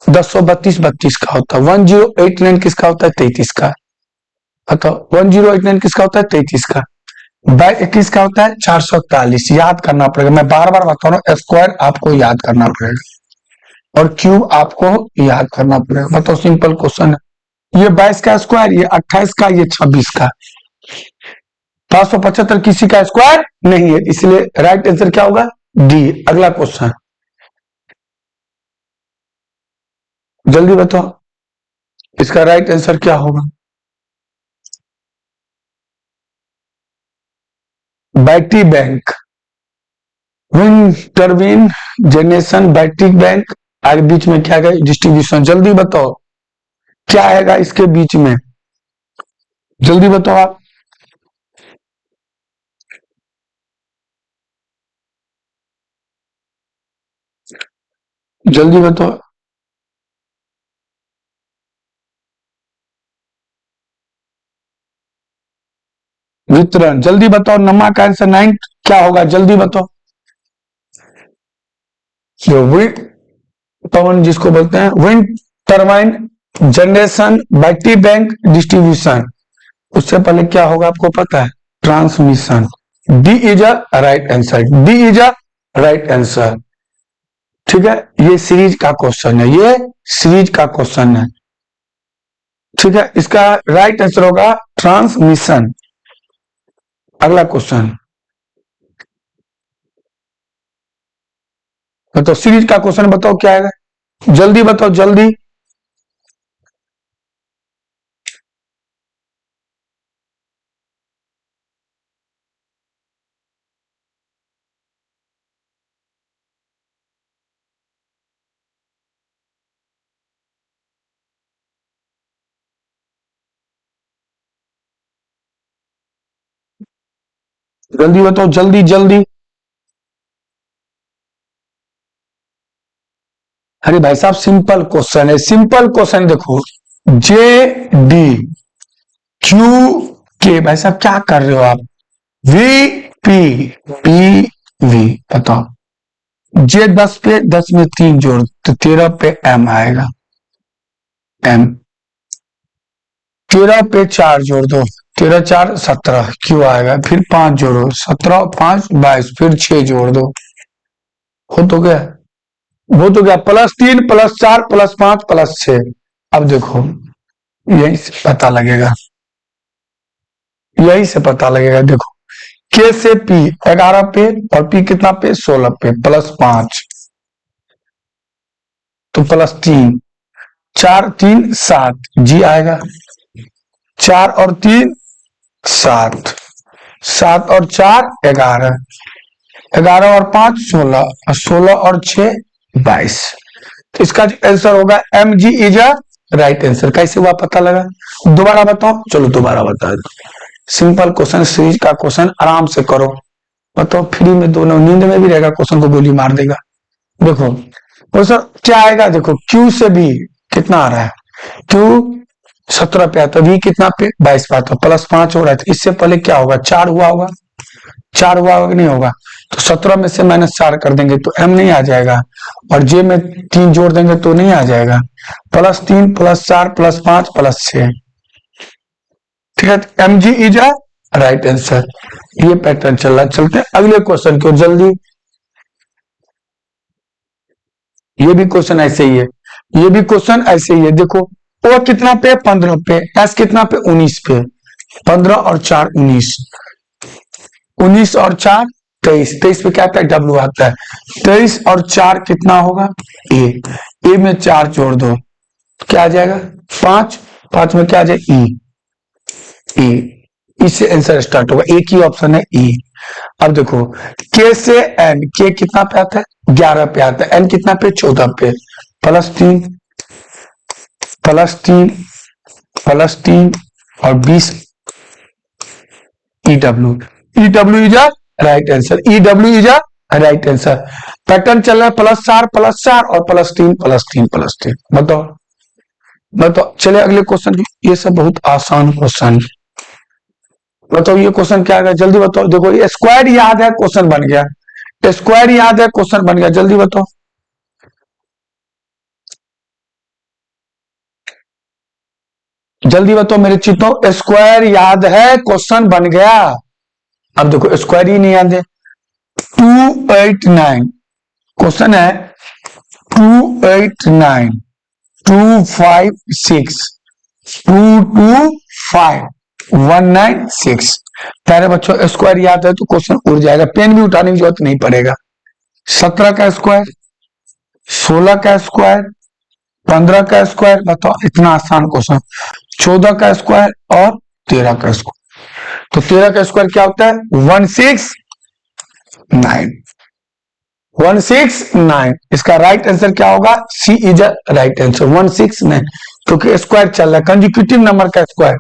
Speaker 1: 1032 32 का होता है। 1089 किसका होता है? 33 का। बताओ 1089 किसका होता है? 33 का। बाई 21 का होता है 441। याद करना पड़ेगा, मैं बार बार बता रहा हूँ, स्क्वायर आपको याद करना पड़ेगा और क्यूब आपको याद करना पड़ेगा। बताओ सिंपल क्वेश्चन है। ये 22 का स्क्वायर, ये 28 का, ये 26 का। 575 किसी का स्क्वायर नहीं है, इसलिए राइट आंसर क्या होगा? डी। अगला क्वेश्चन जल्दी बताओ, इसका राइट आंसर क्या होगा? Battery bank, wind turbine, generation, battery bank, आगे बीच में क्या है? डिस्ट्रीब्यूशन। जल्दी बताओ क्या आएगा इसके बीच में? जल्दी बताओ आप, जल्दी बताओ। वितरण। जल्दी बताओ, नमा का आंसर 9 क्या होगा? जल्दी बताओ। जो विंड पवन जिसको बोलते हैं, wind turbine, generation, battery bank, distribution. उससे पहले क्या होगा आपको पता है? Transmission. D is a right answer. D is a right answer. ठीक है, ये सीरीज का क्वेश्चन है, ये सीरीज का क्वेश्चन है। ठीक है, इसका राइट आंसर होगा ट्रांसमिशन। अगला क्वेश्चन बताओ, सीरीज का क्वेश्चन बताओ क्या आएगा? जल्दी बताओ जल्दी। जल्दी बताओ, जल्दी जल्दी। अरे भाई साहब, सिंपल क्वेश्चन है, सिंपल क्वेश्चन। देखो, जे डी क्यू के, भाई साहब क्या कर रहे हो आप? V P P V. बताओ, जे 10 पे 10 में 3 जोड़ तो 13 पे एम आएगा। एम 13 पे 4 जोड़ दो, 13 4 17 क्यू आएगा। फिर 5 जोड़ो, 17 5 22, फिर 6 जोड़ दो। हो तो गया, वो तो गया। +3 +4 +5 +6। अब देखो, यही से पता लगेगा, यही से पता लगेगा। देखो, के से पी 11 पे और पी कितना पे? 16 पे, +5 तो +3, 4 3 7 जी आएगा। 4 और 3 7, 7 और 4 11, 11 और 5 16, और 16 और 6 22। तो इसका आंसर होगा M G is a right answer. कैसे हुआ पता लगा? दोबारा बताओ, चलो दोबारा बता दो। सिंपल क्वेश्चन, सीरीज का क्वेश्चन, आराम से करो। बताओ, फ्री में दोनों, नींद में भी रहेगा, क्वेश्चन को गोली मार देगा। देखो क्वेश्चन क्या आएगा? देखो, क्यू से बी कितना आ रहा है? क्यू 17 पे आता, वी कितना पे? 22 पे आता, +5 हो रहा है। तो इससे पहले क्या होगा? 4 हुआ होगा, 4 हुआ होगा कि नहीं होगा? तो 17 में से -4 कर देंगे तो एम नहीं आ जाएगा, और जे में 3 जोड़ देंगे तो नहीं आ जाएगा। +3 +4 +5 +6। ठीक है, M G is a right answer. ये पैटर्न चल रहा है। चलते हैं अगले क्वेश्चन की ओर जल्दी। ये भी क्वेश्चन ऐसे ही है, ये भी क्वेश्चन ऐसे ही है। देखो, ओ कितना पे? 15 पे। एस कितना पे? 19 पे। 15 और 4 19, 19 और 4 23, 23 पे क्या आता है? डब्ल्यू आता है। 23 और 4 कितना होगा? ए। ए में 4 जोड़ दो, क्या आ जाएगा? 5, 5 में क्या आ जाएगा? ई। ई, इससे आंसर स्टार्ट होगा, एक ही ऑप्शन है ई। अब देखो, के से एन, के कितना पे आता है? 11 पे आता है। एन कितना पे? 14 पे। +3 +3 +3 और 20, EW. EW is a right answer. EW is a right answer. Pattern चल रहा है +4 +4 और +3 +3 +3। बताओ बताओ, चले अगले क्वेश्चन की। ये सब बहुत आसान क्वेश्चन। बताओ ये क्वेश्चन क्या है? जल्दी बताओ। देखो, ये स्क्वायर याद है, क्वेश्चन बन गया। स्क्वायर याद है, क्वेश्चन बन गया। जल्दी बताओ। जल्दी बताओ मेरे चित्तों, स्क्वायर याद है, क्वेश्चन बन गया। अब देखो स्क्वायर ही नहीं याद है। 289 क्वेश्चन है, 289 256 225 196। प्यारे बच्चों, स्क्वायर याद है तो क्वेश्चन उड़ जाएगा, पेन भी उठाने की जरूरत नहीं पड़ेगा। 17 का स्क्वायर, 16 का स्क्वायर, 15 का स्क्वायर, बताओ इतना आसान क्वेश्चन। 14 का स्क्वायर और 13 का स्क्वायर। तो 13 का स्क्वायर क्या होता है? 169। 169 इसका राइट आंसर क्या होगा? सी इज अ राइट आंसर, 169, क्योंकि स्क्वायर चल रहा है, कंजिक्यूटिव नंबर का स्क्वायर।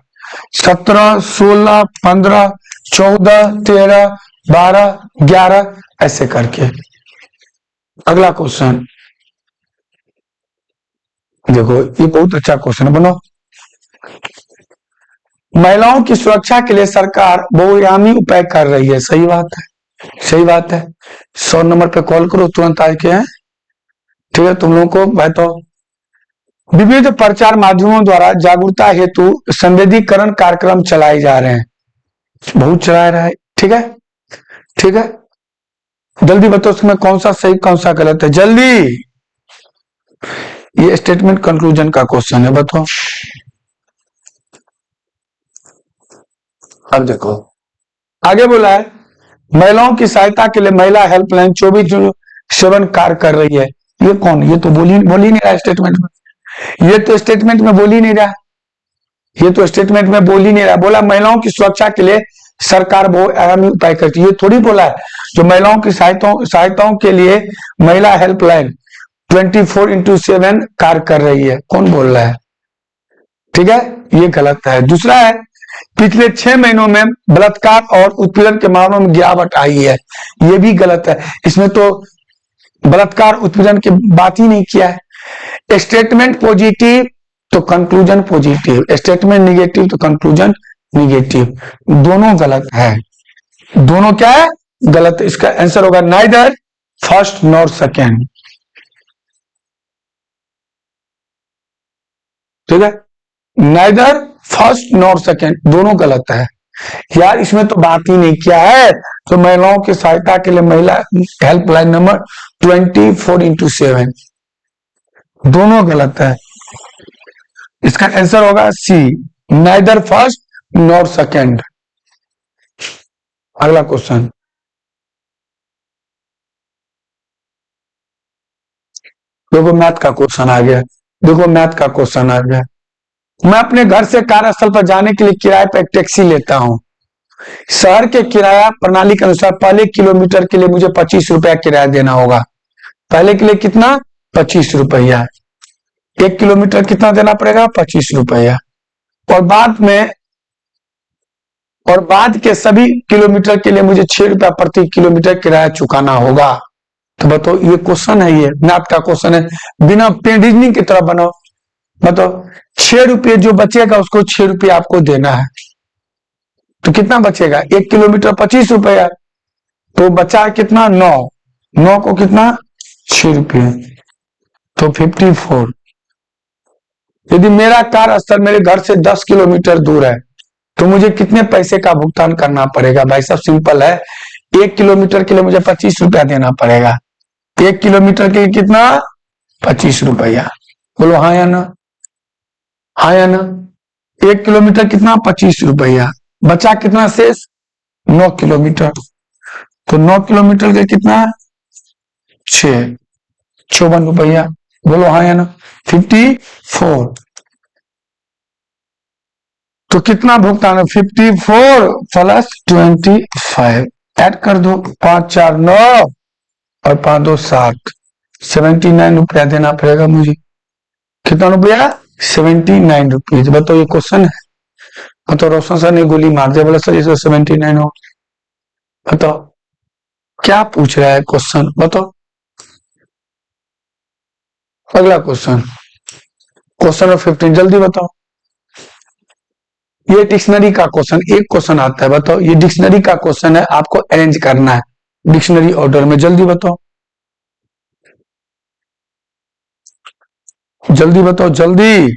Speaker 1: 17, 16, 15, 14, 13, 12, 11 ऐसे करके। अगला क्वेश्चन देखो, ये बहुत अच्छा क्वेश्चन है, बनो। महिलाओं की सुरक्षा के लिए सरकार बहुआयामी उपाय कर रही है, सही बात है, सही बात है। 100 नंबर पे कॉल करो, तुरंत आके हैं, ठीक है। तुम लोगों को तो विविध प्रचार माध्यमों द्वारा जागरूकता हेतु संवेदीकरण कार्यक्रम चलाए जा रहे हैं, बहुत चला रहा है, ठीक है, ठीक है। जल्दी बताओ उसमें कौन सा सही कौन सा गलत है, जल्दी। ये स्टेटमेंट कंक्लूजन का क्वेश्चन है, बताओ। अब देखो आगे बोला है, महिलाओं की सहायता के लिए महिला हेल्पलाइन 24/7 कार्य कर रही है। ये कौन? ये तो बोल ही नहीं रहा स्टेटमेंट में, ये तो स्टेटमेंट में बोल ही नहीं रहा, ये तो स्टेटमेंट में बोल ही नहीं रहा। बोला महिलाओं की सुरक्षा के लिए सरकार बहुआयामी उपाय करती है, ये थोड़ी बोला है जो महिलाओं की सहायताओं के लिए महिला हेल्पलाइन 24/7 कार्य कर रही है, कौन बोल रहा है? ठीक है, ये गलत है। दूसरा है, पिछले 6 महीनों में बलात्कार और उत्पीड़न के मामलों में गिरावट आई है, ये भी गलत है। इसमें तो बलात्कार उत्पीड़न की बात ही नहीं किया है। स्टेटमेंट पॉजिटिव तो कंक्लूजन पॉजिटिव, स्टेटमेंट निगेटिव तो कंक्लूजन निगेटिव, दोनों गलत है। दोनों क्या है? गलत। इसका आंसर होगा नाइदर फर्स्ट नॉर सेकेंड, ठीक है। नाइदर फर्स्ट नॉर सेकेंड, दोनों गलत है यार, इसमें तो बात ही नहीं किया है। तो महिलाओं की सहायता के लिए महिला हेल्पलाइन नंबर 24/7, दोनों गलत है। इसका आंसर होगा सी, नाइदर फर्स्ट नॉर सेकेंड। अगला क्वेश्चन देखो, मैथ का क्वेश्चन आ गया, देखो मैथ का क्वेश्चन आ गया। मैं अपने घर से कार्यस्थल पर जाने के लिए किराए पर एक टैक्सी लेता हूं। शहर के किराया प्रणाली के अनुसार पहले किलोमीटर के लिए मुझे 25 रुपया किराया देना होगा। पहले के लिए कितना? 25 रुपया। 1 किलोमीटर कितना देना पड़ेगा? 25 रुपया। और बाद के सभी किलोमीटर के लिए मुझे 6 रुपया प्रति किलोमीटर किराया चुकाना होगा। तो बताओ, ये क्वेश्चन है, ये मैथ का क्वेश्चन है, बिना रीजनिंग की तरह बनाओ। बताओ 6 रुपये जो बचेगा उसको 6 रुपये आपको देना है, तो कितना बचेगा? 1 किलोमीटर 25 रुपया, तो बचा कितना? 9, 9 को कितना? 6 रुपये, तो 54। यदि मेरा कार्यस्थल मेरे घर से 10 किलोमीटर दूर है तो मुझे कितने पैसे का भुगतान करना पड़ेगा? भाई साहब सिंपल है, 1 किलोमीटर के लिए मुझे 25 रुपया देना पड़ेगा। 1 किलोमीटर के लिए कितना? 25 रुपया। बोलो हाँ या ना, हाँ या ना। 1 किलोमीटर कितना? 25 रुपया। बचा कितना शेष? 9 किलोमीटर, तो 9 किलोमीटर के कितना? 54 रुपया। बोलो हाँ या ना। 54, तो कितना भुगतान है? 54 प्लस 25 ऐड कर दो, 5 4 9 और 5 2 7, 79 रुपया देना पड़ेगा मुझे। कितना रुपया? 79 रुपीज। बताओ ये क्वेश्चन है? बताओ, रोशन सर ने गोली मार दिया, बोला सर ये 79 हो। बताओ क्या पूछ रहा है क्वेश्चन, बताओ। अगला क्वेश्चन, क्वेश्चन नंबर 15, जल्दी बताओ। ये डिक्शनरी का क्वेश्चन, एक क्वेश्चन आता है, बताओ। ये डिक्शनरी का क्वेश्चन है, आपको अरेंज करना है डिक्शनरी ऑर्डर में, जल्दी बताओ, जल्दी बताओ, जल्दी।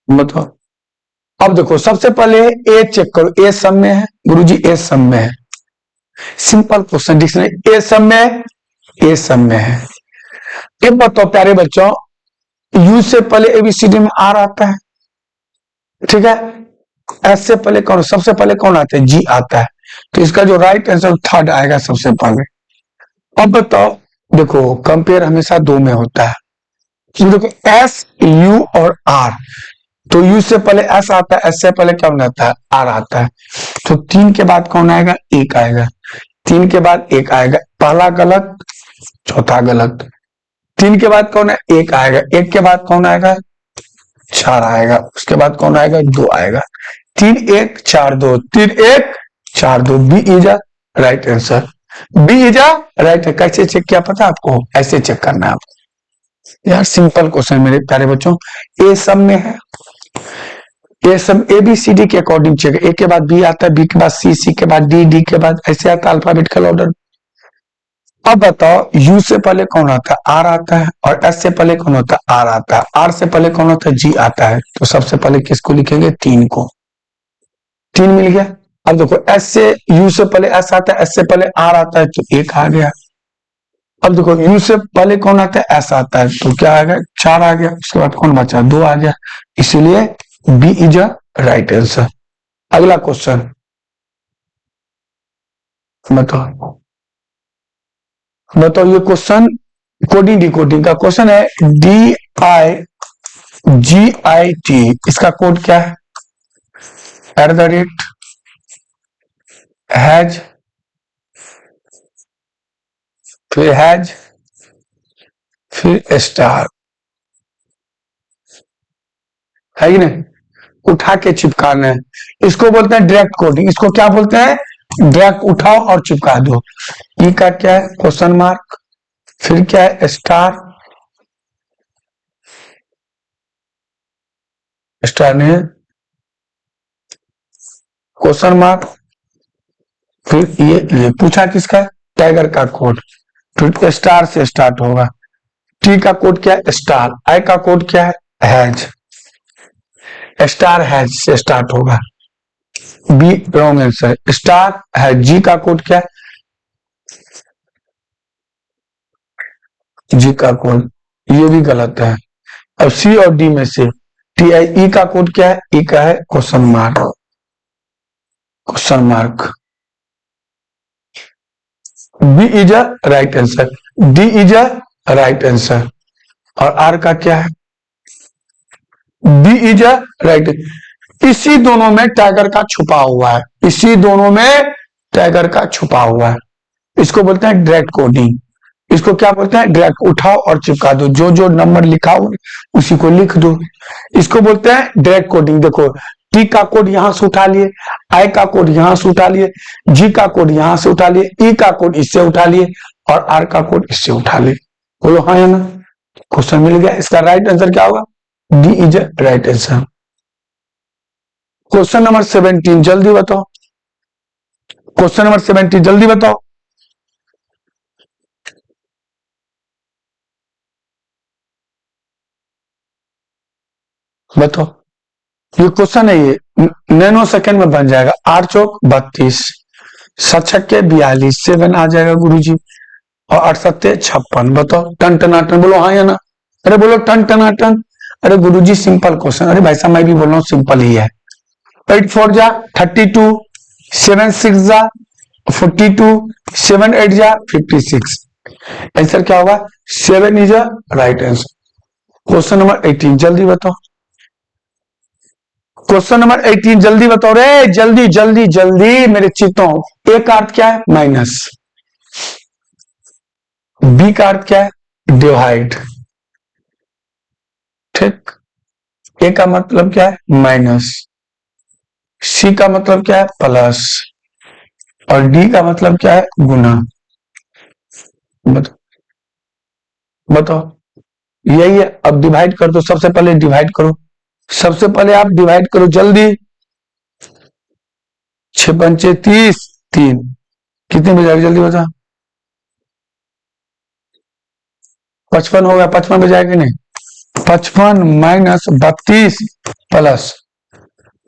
Speaker 1: बताओ। अब देखो सबसे पहले ए चेक करो, ए सम में है गुरुजी, ए सम में है। सिंपल क्वेश्चन, डिक्शनरी ए सम में है, ए सम में है। अब बताओ प्यारे बच्चों, यू से पहले एबीसीडी में आर आता है, ठीक है। एस से पहले कौन, सबसे पहले कौन आता है, जी आता है। तो इसका जो राइट आंसर थर्ड आएगा सबसे पहले। अब बताओ, देखो कंपेयर हमेशा दो में होता है। देखो एस, यू और आर, तो यू से पहले एस आता है, एस से पहले कौन आता है, आर आता है। तो तीन के बाद कौन आएगा, एक आएगा। तीन के बाद एक आएगा, पहला गलत, चौथा गलत। तीन के बाद कौन है, एक आएगा। एक के बाद कौन आएगा, चार आएगा। उसके बाद कौन आएगा, दो आएगा। तीन एक चार दो, तीन एक चार दो। B is a right answer, B is a right. कैसे चेक किया पता आपको, ऐसे चेक करना है आपको यार, सिंपल क्वेश्चन मेरे प्यारे बच्चों। ए सब में है, ए सब ए बी सी डी के अकॉर्डिंग चेक, ए के बाद बी आता है, बी के बाद सी, सी के बाद डी, डी के बाद ऐसे आता है अल्फाबेटिकल ऑर्डर। अब बताओ, यू से पहले कौन आता है, आर आता है, और एस से पहले कौन होता है, आर आता है। आर से पहले कौन होता है, जी आता है। तो सबसे पहले किसको लिखेंगे, तीन को। तीन मिल गया। अब देखो एस से, यू से पहले एस आता है, एस से पहले आर आता है, तो एक आ गया। अब देखो यू से पहले कौन आता है, एस आता है, तो क्या आ गया, चार आ गया। उसके बाद कौन बचा, दो आ गया। इसीलिए B is a right answer. अगला क्वेश्चन बताओ। बताओ ये क्वेश्चन कोडिंग डिकोडिंग का क्वेश्चन है। D I G I T, इसका कोड क्या है, @ हैज, फिर हैज, फिर स्टार, है कि नहीं, उठा के चिपकाना है। इसको बोलते हैं डायरेक्ट कोडिंग। इसको क्या बोलते हैं, डायरेक्ट उठाओ और चिपका दो। ई का क्या है, क्वेश्चन मार्क, फिर क्या है, स्टार, स्टार ने क्वेश्चन मार्क, फिर ये पूछा किसका, टाइगर का कोड, फिर स्टार से स्टार्ट होगा। टी का कोड क्या है, स्टार। आई का कोड क्या है, हैज, स्टार हैज से स्टार्ट होगा। बी रॉन्ग आंसर, स्टार है। जी का कोड क्या है, जी का कोड, ये भी गलत है। अब सी और डी में से टी आई, ई का कोड क्या है, ई का है question mark, question mark. B is a right answer, D is a right answer. और आर का क्या है, बी इज अ राइट। इसी दोनों में टाइगर का छुपा हुआ है, इसी दोनों में टाइगर का छुपा हुआ है। इसको बोलते हैं डायरेक्ट कोडिंग। इसको क्या बोलते हैं, डायरेक्ट उठाओ और चिपका दो, जो जो नंबर लिखा हो उसी को लिख दो। इसको बोलते हैं डायरेक्ट कोडिंग। देखो टी का कोड यहां से उठा लिए, आई का कोड यहां से उठा लिए, जी का कोड यहां से उठा लिए, ई का कोड इससे उठा लिए, और आर का कोड इससे उठा लिए। बोलो हाँ या ना, क्वेश्चन मिल गया। इसका राइट आंसर क्या होगा, D is right answer. Question number 17 जल्दी बताओ, क्वेश्चन नंबर 17 जल्दी बताओ। बताओ ये क्वेश्चन है, ये नैनो सेकंड में बन जाएगा। 8 चौक 32, 7 छक्के 42, 7 आ जाएगा गुरुजी, और 8 सत्ते 56। बताओ टन टनाटन, बोलो हाँ या ना, अरे बोलो टन टनाटन। अरे गुरुजी सिंपल क्वेश्चन, अरे भाई साहब मैं भी बोल रहा हूँ सिंपल ही है। 8 4 जा 32, 7 6 जा 42, 7 8 जा 56। आंसर क्या होगा, 7 is a right answer. Question number 18 जल्दी बताओ, क्वेश्चन नंबर 18 जल्दी बताओ रे, जल्दी जल्दी जल्दी मेरे चित्तों। ए का अर्थ क्या है, माइनस। बी का अर्थ क्या है, डिवाइड, ठीक। ए का मतलब क्या है, माइनस। सी का मतलब क्या है, प्लस। और डी का मतलब क्या है, गुना। बताओ बताओ, यही है। अब डिवाइड कर दो, सबसे पहले डिवाइड करो, सबसे पहले आप डिवाइड करो जल्दी। 6 पंचे 30, 3 कितने बजाएगा, जल्दी बता। 55 होगा, 55 बजाएगा नहीं, 55 माइनस 32 प्लस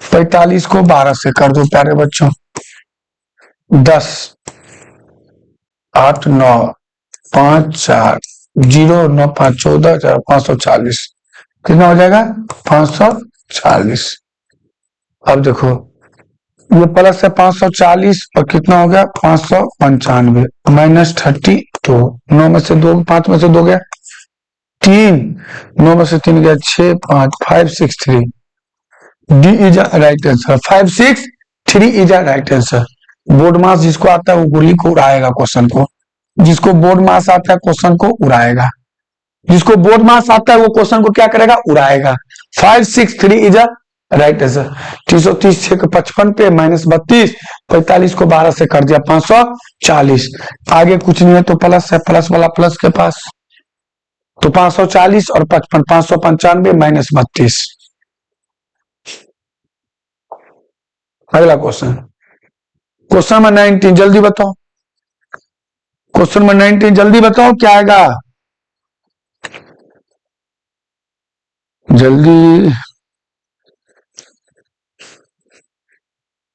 Speaker 1: 45 को 12 से कर दो प्यारे बच्चों। 10 8 9 5 4 0 9 5 14 540 कितना हो जाएगा 540। अब देखो ये प्लस है 540 और कितना हो गया 595 माइनस 32 9 में से 2 5 में से 2 गया 3 9 में से 3 गया 6 5 5 6 3 D is right answer 5 6 3 is right answer. Board maths जिसको आता है वो गोली को उड़ाएगा क्वेश्चन को, जिसको बोर्ड मास आता है क्वेश्चन को उड़ाएगा, जिसको बोर्ड मास आता है वो क्वेश्चन को क्या करेगा उड़ाएगा। 5 6 3 इज राइट आंसर। 330 को 55 पे माइनस 32 45 को 12 से कर दिया 540। आगे कुछ नहीं है तो प्लस है, प्लस वाला प्लस के पास तो 540 और 55 595 माइनस 32। अगला क्वेश्चन, क्वेश्चन नंबर 19 जल्दी बताओ, क्वेश्चन नंबर 19 जल्दी बताओ क्या आएगा जल्दी।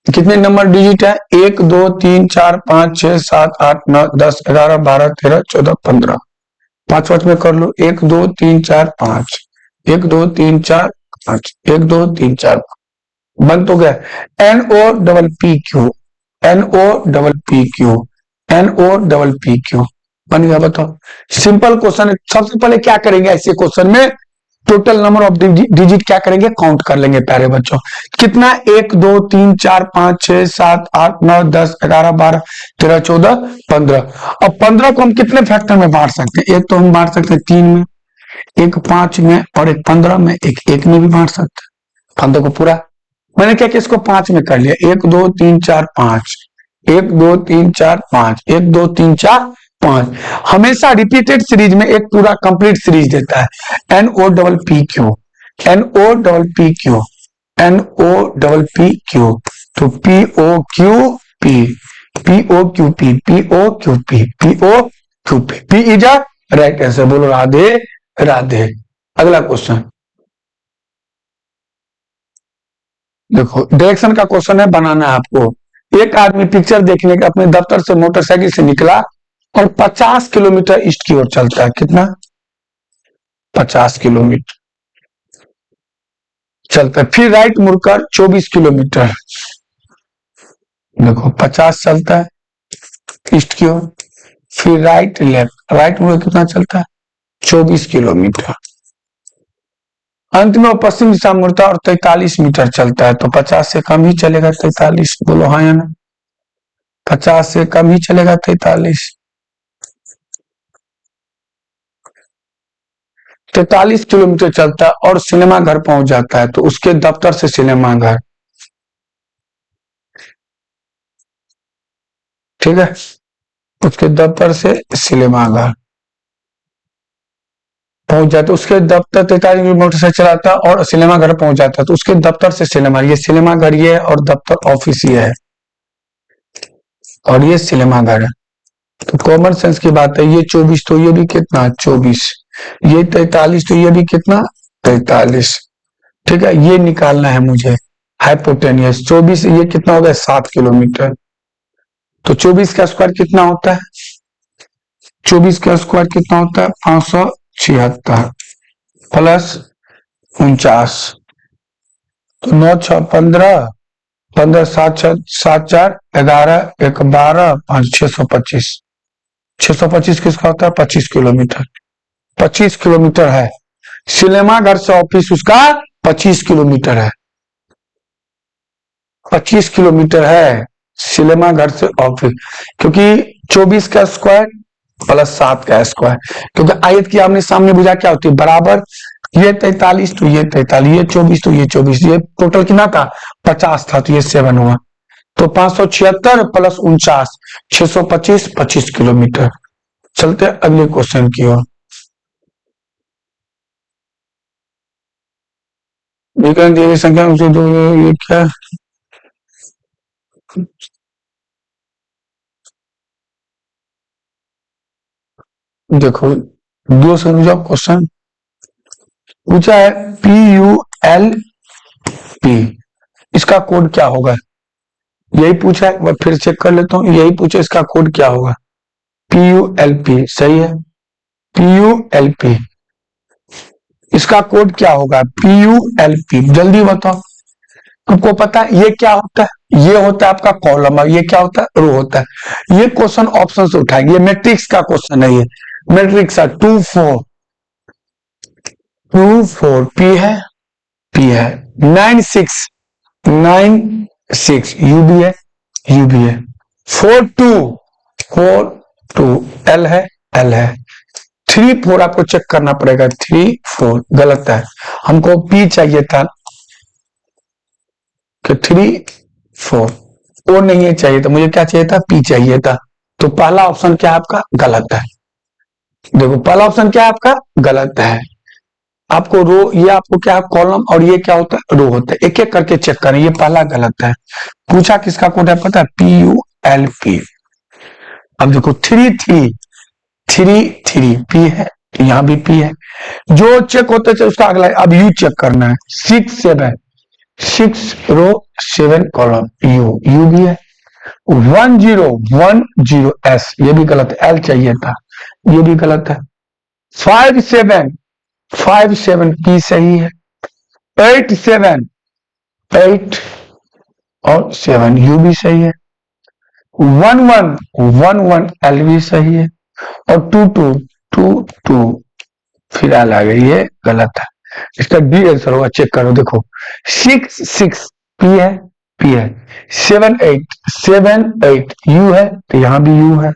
Speaker 1: कितने नंबर डिजिट है 1 2 3 4 5 6 7 8 9 10 11 12 13 14 15। 5 में कर लो 1 2 3 4 5 1 2 3 4 5 1 2 3 4 बन तो गया N O double P Q N O double P Q N O double P Q बन गया। बताओ सिंपल क्वेश्चन है। सबसे पहले क्या करेंगे ऐसे क्वेश्चन में टोटल नंबर ऑफ डिजिट क्या करेंगे काउंट कर लेंगे प्यारे बच्चों। कितना 1 2 3 4 5 6 7 8 9 10 11 12 13 14 15। अब 15 को हम कितने फैक्टर में बांट सकते हैं, एक तो हम बांट सकते हैं 3 में, एक 5 में और एक 15 में, एक 1 में भी बांट सकते हैं 15 को पूरा। मैंने क्या कि इसको 5 में कर लिया 1 2 3 4 5 1 2 3 4 5 1 2 3 4 5। हमेशा रिपीटेड सीरीज में एक पूरा कंप्लीट सीरीज देता है N O double P Q N O double P Q N O double P Q. तो P O Q P P O Q P P O Q P P O Q P P is a right answer. बोलो राधे राधे। अगला question देखो direction का question है, बनाना है आपको। एक आदमी पिक्चर देखने के अपने दफ्तर से मोटरसाइकिल से निकला और 50 किलोमीटर ईस्ट की ओर चलता है। कितना 50 किलोमीटर चलता है, फिर राइट मुड़कर 24 किलोमीटर देखो 50 चलता है ईस्ट की ओर, फिर राइट लेफ्ट राइट मुड़ कितना चलता है 24 किलोमीटर। अंत में वो पश्चिम दिशा मुड़ता है और 43 मीटर चलता है। तो 50 से कम ही चलेगा 43। बोलो हाँ या ना, 50 से कम ही चलेगा 43। 43 किलोमीटर चलता है और सिनेमा घर पहुंच जाता है। तो उसके दफ्तर से सिनेमा घर, ठीक है, उसके दफ्तर से सिनेमा घर पहुंच जाता है। उसके दफ्तर 43 किलोमीटर से चलाता है और सिनेमा घर पहुंच जाता है। तो उसके दफ्तर से सिनेमा, ये सिनेमा घर ये है और दफ्तर ऑफिस ये है और ये सिनेमा घर है। तो कॉमन सेंस की बात है, ये 24 तो ये भी कितना 24, ये 43 तो ये भी कितना 43। ठीक है, ये निकालना है मुझे हाइपोटेनियस। 24 ये कितना हो गया 7 किलोमीटर। तो 24 का स्क्वायर कितना होता है 24 का स्क्वायर कितना होता है 576 प्लस 49। तो 9 6 15 15 7 6 7 4 11 1 12 5 625। 625 किसका होता है 25 किलोमीटर। 25 किलोमीटर है सिनेमा घर से ऑफिस, उसका 25 किलोमीटर है। 25 किलोमीटर है सिनेमा घर से ऑफिस, क्योंकि 24 का स्क्वायर प्लस 7 का स्क्वायर, क्योंकि आयत की आमने सामने भुजा क्या होती है बराबर। ये 43 तो ये 43, ये 24 तो ये 24, ये टोटल कितना था 50 था तो ये 7 हुआ। तो 576 प्लस 49 625 25 किलोमीटर। चलते अगले क्वेश्चन की ओर। संख्या ये क्या देखो 2 से क्वेश्चन पूछा है PULP, इसका कोड क्या होगा? यही पूछा है, मैं फिर चेक कर लेता हूं। यही पूछा, इसका कोड क्या होगा? PULP सही है। PULP, इसका कोड क्या होगा? PULP, जल्दी बताओ। आपको पता है ये क्या होता है? ये होता है आपका कॉलम, और ये क्या होता है? रो होता है। ये क्वेश्चन ऑप्शन से उठाएंगे, ये मैट्रिक्स का क्वेश्चन है। ये मैट्रिक्स है। 2 4 P है, P है। 9 6 यू भी है, यू भी है। 4 2 L है, L है। 3 4 आपको चेक करना पड़ेगा। 3 4 गलत है, हमको P चाहिए था कि 3 4, ओ नहीं है चाहिए था, मुझे क्या चाहिए था? P चाहिए था। तो पहला ऑप्शन क्या है आपका? गलत है। देखो पहला ऑप्शन क्या है आपका? गलत है। आपको रो, ये आपको क्या है? कॉलम, और ये क्या होता है? रो होता है। एक एक करके चेक करें, ये पहला गलत है। पूछा किसका कोड है पता है? PULP। अब देखो 3 P है, यहाँ भी P है। जो चेक होते थे उसका अगला, अब यू चेक करना है। 6 रो 7 कॉलम, यू भी है। 10 ये भी गलत है, एल चाहिए था, ये भी गलत है। 5 7 P सही है। 8 और 7 यू भी सही है। 11 एल भी सही है। और 2 फिर एल आ गई, ये गलत है। इसका डी आंसर होगा, चेक करो। देखो 6 P है, P है। 7 8 यू है, तो यहां भी यू है।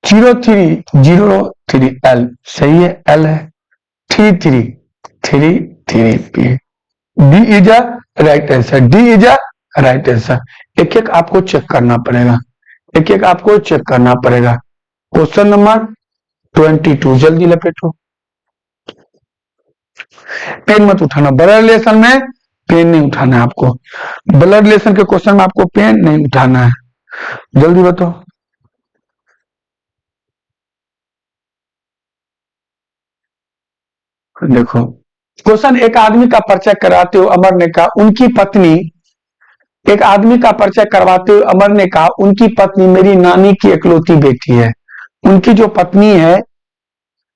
Speaker 1: 03 एल सही है, एल है। 3 P, D is a right answer, D is a right answer. एक एक आपको चेक करना पड़ेगा, एक एक आपको चेक करना पड़ेगा। क्वेश्चन नंबर 22, जल्दी लपेटो। पेन मत उठाना, ब्लड रिलेशन में पेन नहीं उठाना है आपको। ब्लड रिलेशन के क्वेश्चन में आपको पेन नहीं उठाना है। जल्दी बताओ। देखो क्वेश्चन, एक आदमी का परिचय कराते हुए अमर ने कहा उनकी पत्नी, एक आदमी का परिचय करवाते हुए अमर ने कहा उनकी पत्नी मेरी नानी की इकलौती बेटी है। उनकी जो पत्नी है,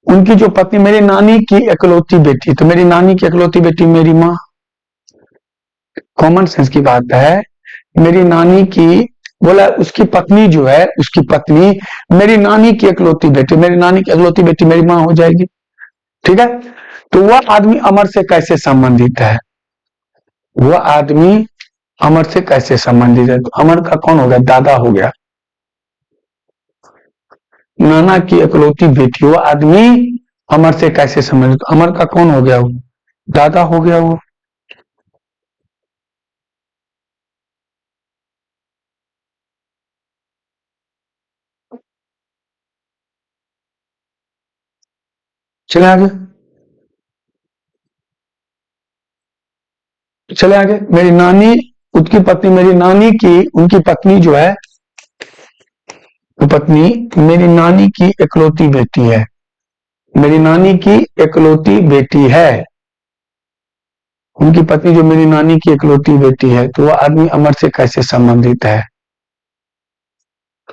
Speaker 1: उनकी जो पत्नी मेरी नानी की इकलौती बेटी, तो मेरी नानी की इकलौती बेटी मेरी माँ। कॉमन सेंस की बात है। मेरी नानी की, बोला उसकी पत्नी जो है, उसकी पत्नी मेरी नानी की इकलौती बेटी, मेरी नानी की इकलौती बेटी मेरी माँ हो जाएगी। ठीक है। तो वह आदमी अमर से कैसे संबंधित है? वह आदमी अमर से कैसे संबंधित है? तो अमर का कौन हो गया? दादा हो गया। नाना की इकलौती बेटी, वो आदमी अमर से कैसे संबंधित? अमर का कौन हो गया? वो दादा हो गया। वो चले आगे, चले आगे। मेरी नानी, उसकी पत्नी मेरी नानी की, उनकी पत्नी जो है, वो पत्नी मेरी नानी की इकलौती बेटी है। मेरी नानी की इकलौती बेटी है। उनकी पत्नी जो मेरी नानी की इकलौती बेटी है, तो वह आदमी अमर से कैसे संबंधित है?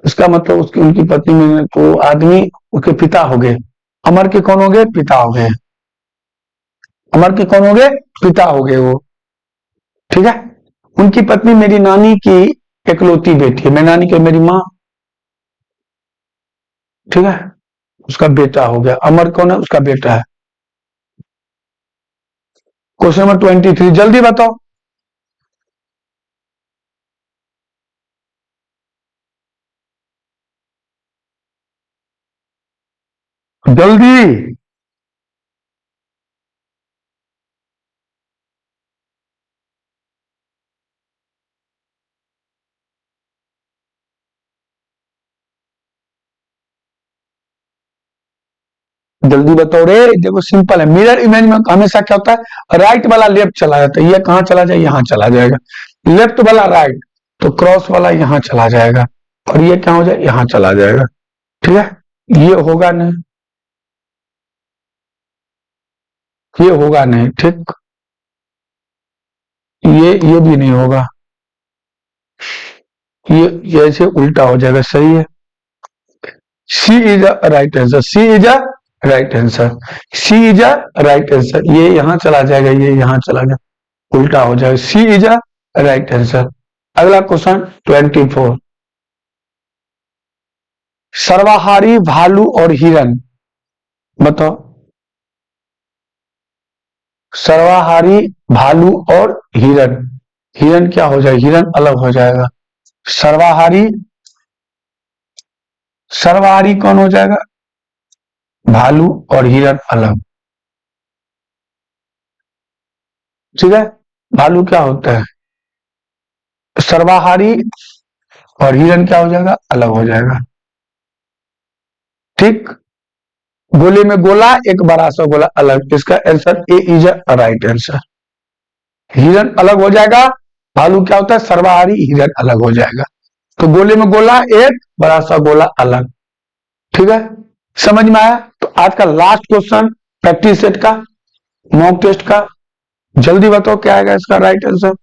Speaker 1: उसका मतलब उसकी, उनकी पत्नी में, तो आदमी उसके पिता हो गए। अमर के कौन हो गए? पिता हो गए। अमर के कौन हो गए? पिता हो गए वो। ठीक है। उनकी पत्नी मेरी नानी की इकलौती बेटी है, मेरी नानी की, मेरी माँ। ठीक है। उसका बेटा हो गया। अमर कौन है? उसका बेटा है। क्वेश्चन नंबर 23, जल्दी बताओ। जल्दी। जल्दी बताओ रे। देखो सिंपल है, मिरर इमेज में हमेशा क्या होता है? राइट वाला लेफ्ट चला जाता है। ये कहां चला जाए? यहां चला जाएगा। लेफ्ट वाला राइट, तो क्रॉस वाला यहां चला जाएगा। और ये क्या हो जाए? यहां चला जाएगा। ठीक है। ये होगा नहीं। ये होगा नहीं, ठीक, ये भी नहीं होगा, ये ऐसे उल्टा हो जाएगा, सही है। C is a right answer, C is a right answer, C is a right answer. ये यहां चला जाएगा, ये यहां चला जाएगा, उल्टा हो जाएगा, सी इज अ राइट आंसर। अगला क्वेश्चन 24, सर्वाहारी भालू और हिरन, बताओ। सर्वाहारी भालू और हिरन, हिरन क्या हो जाएगा, हिरन अलग हो जाएगा। सर्वाहारी, सर्वाहारी कौन हो जाएगा, भालू और हिरन अलग, ठीक है। भालू क्या होता है, सर्वाहारी, और हिरन क्या हो जाएगा, अलग हो जाएगा, ठीक। गोले में गोला, एक बड़ा सा गोला अलग, इसका answer A is a right answer. हिरन अलग हो जाएगा, भालू क्या होता है, सर्वाहारी, हिरन अलग हो जाएगा। तो गोले में गोला एक, बड़ा सा गोला अलग, ठीक है। समझ में आया। तो आज का लास्ट क्वेश्चन प्रैक्टिस सेट का, मॉक टेस्ट का, जल्दी बताओ क्या आएगा इसका राइट आंसर,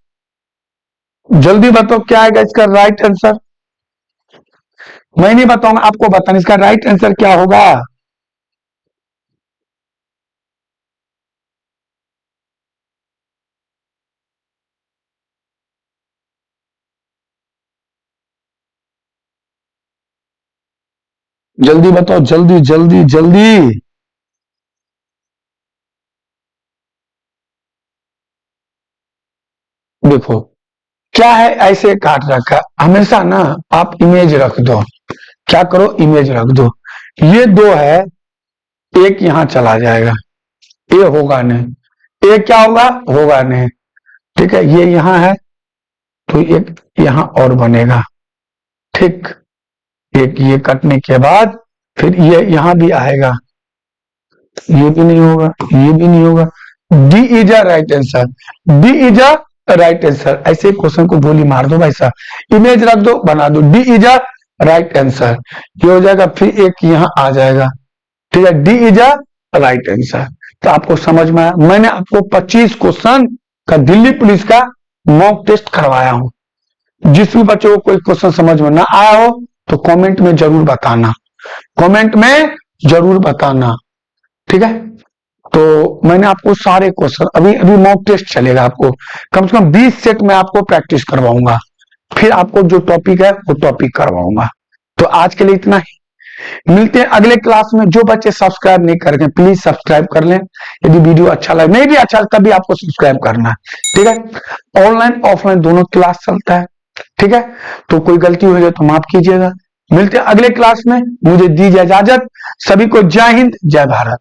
Speaker 1: जल्दी बताओ क्या आएगा इसका राइट आंसर। मैं नहीं बताऊंगा, आपको बताना इसका राइट आंसर क्या होगा। जल्दी बताओ, जल्दी जल्दी जल्दी। देखो क्या है, ऐसे काट रखा, हमेशा ना आप इमेज रख दो, क्या करो, इमेज रख दो। ये दो है, एक यहां चला जाएगा, ये होगा नहीं, ये क्या होगा, होगा नहीं, ठीक है। ये यहां है तो एक यहां और बनेगा, ठीक। एक ये कटने के बाद फिर ये यहां भी आएगा, ये भी नहीं होगा, ये भी नहीं होगा। D is a right answer, D is a right answer. ऐसे क्वेश्चन को गोली मार दो भाई साहब, इमेज रख दो, बना दो, D is a right answer. ये हो जाएगा, फिर एक यहां आ जाएगा, ठीक है। D is a right answer. तो आपको समझ में आया, मैंने आपको 25 क्वेश्चन का दिल्ली पुलिस का मॉक टेस्ट करवाया हूं। जिस भी बच्चे को कोई क्वेश्चन समझ में ना आया हो तो कमेंट में जरूर बताना, कमेंट में जरूर बताना, ठीक है। तो मैंने आपको सारे क्वेश्चन, अभी अभी मॉक टेस्ट चलेगा, आपको कम से कम 20 सेट में आपको प्रैक्टिस करवाऊंगा, फिर आपको जो टॉपिक है वो टॉपिक करवाऊंगा। तो आज के लिए इतना ही, मिलते हैं अगले क्लास में। जो बच्चे सब्सक्राइब नहीं कर रहे प्लीज सब्सक्राइब कर लें। यदि वीडियो अच्छा लगे, नहीं भी अच्छा तभी आपको सब्सक्राइब करना है, ठीक है। ऑनलाइन ऑफलाइन दोनों क्लास चलता है, ठीक है। तो कोई गलती हो जाए तो माफ कीजिएगा। मिलते हैं अगले क्लास में, मुझे दीजिए इजाजत। सभी को जय हिंद, जय भारत।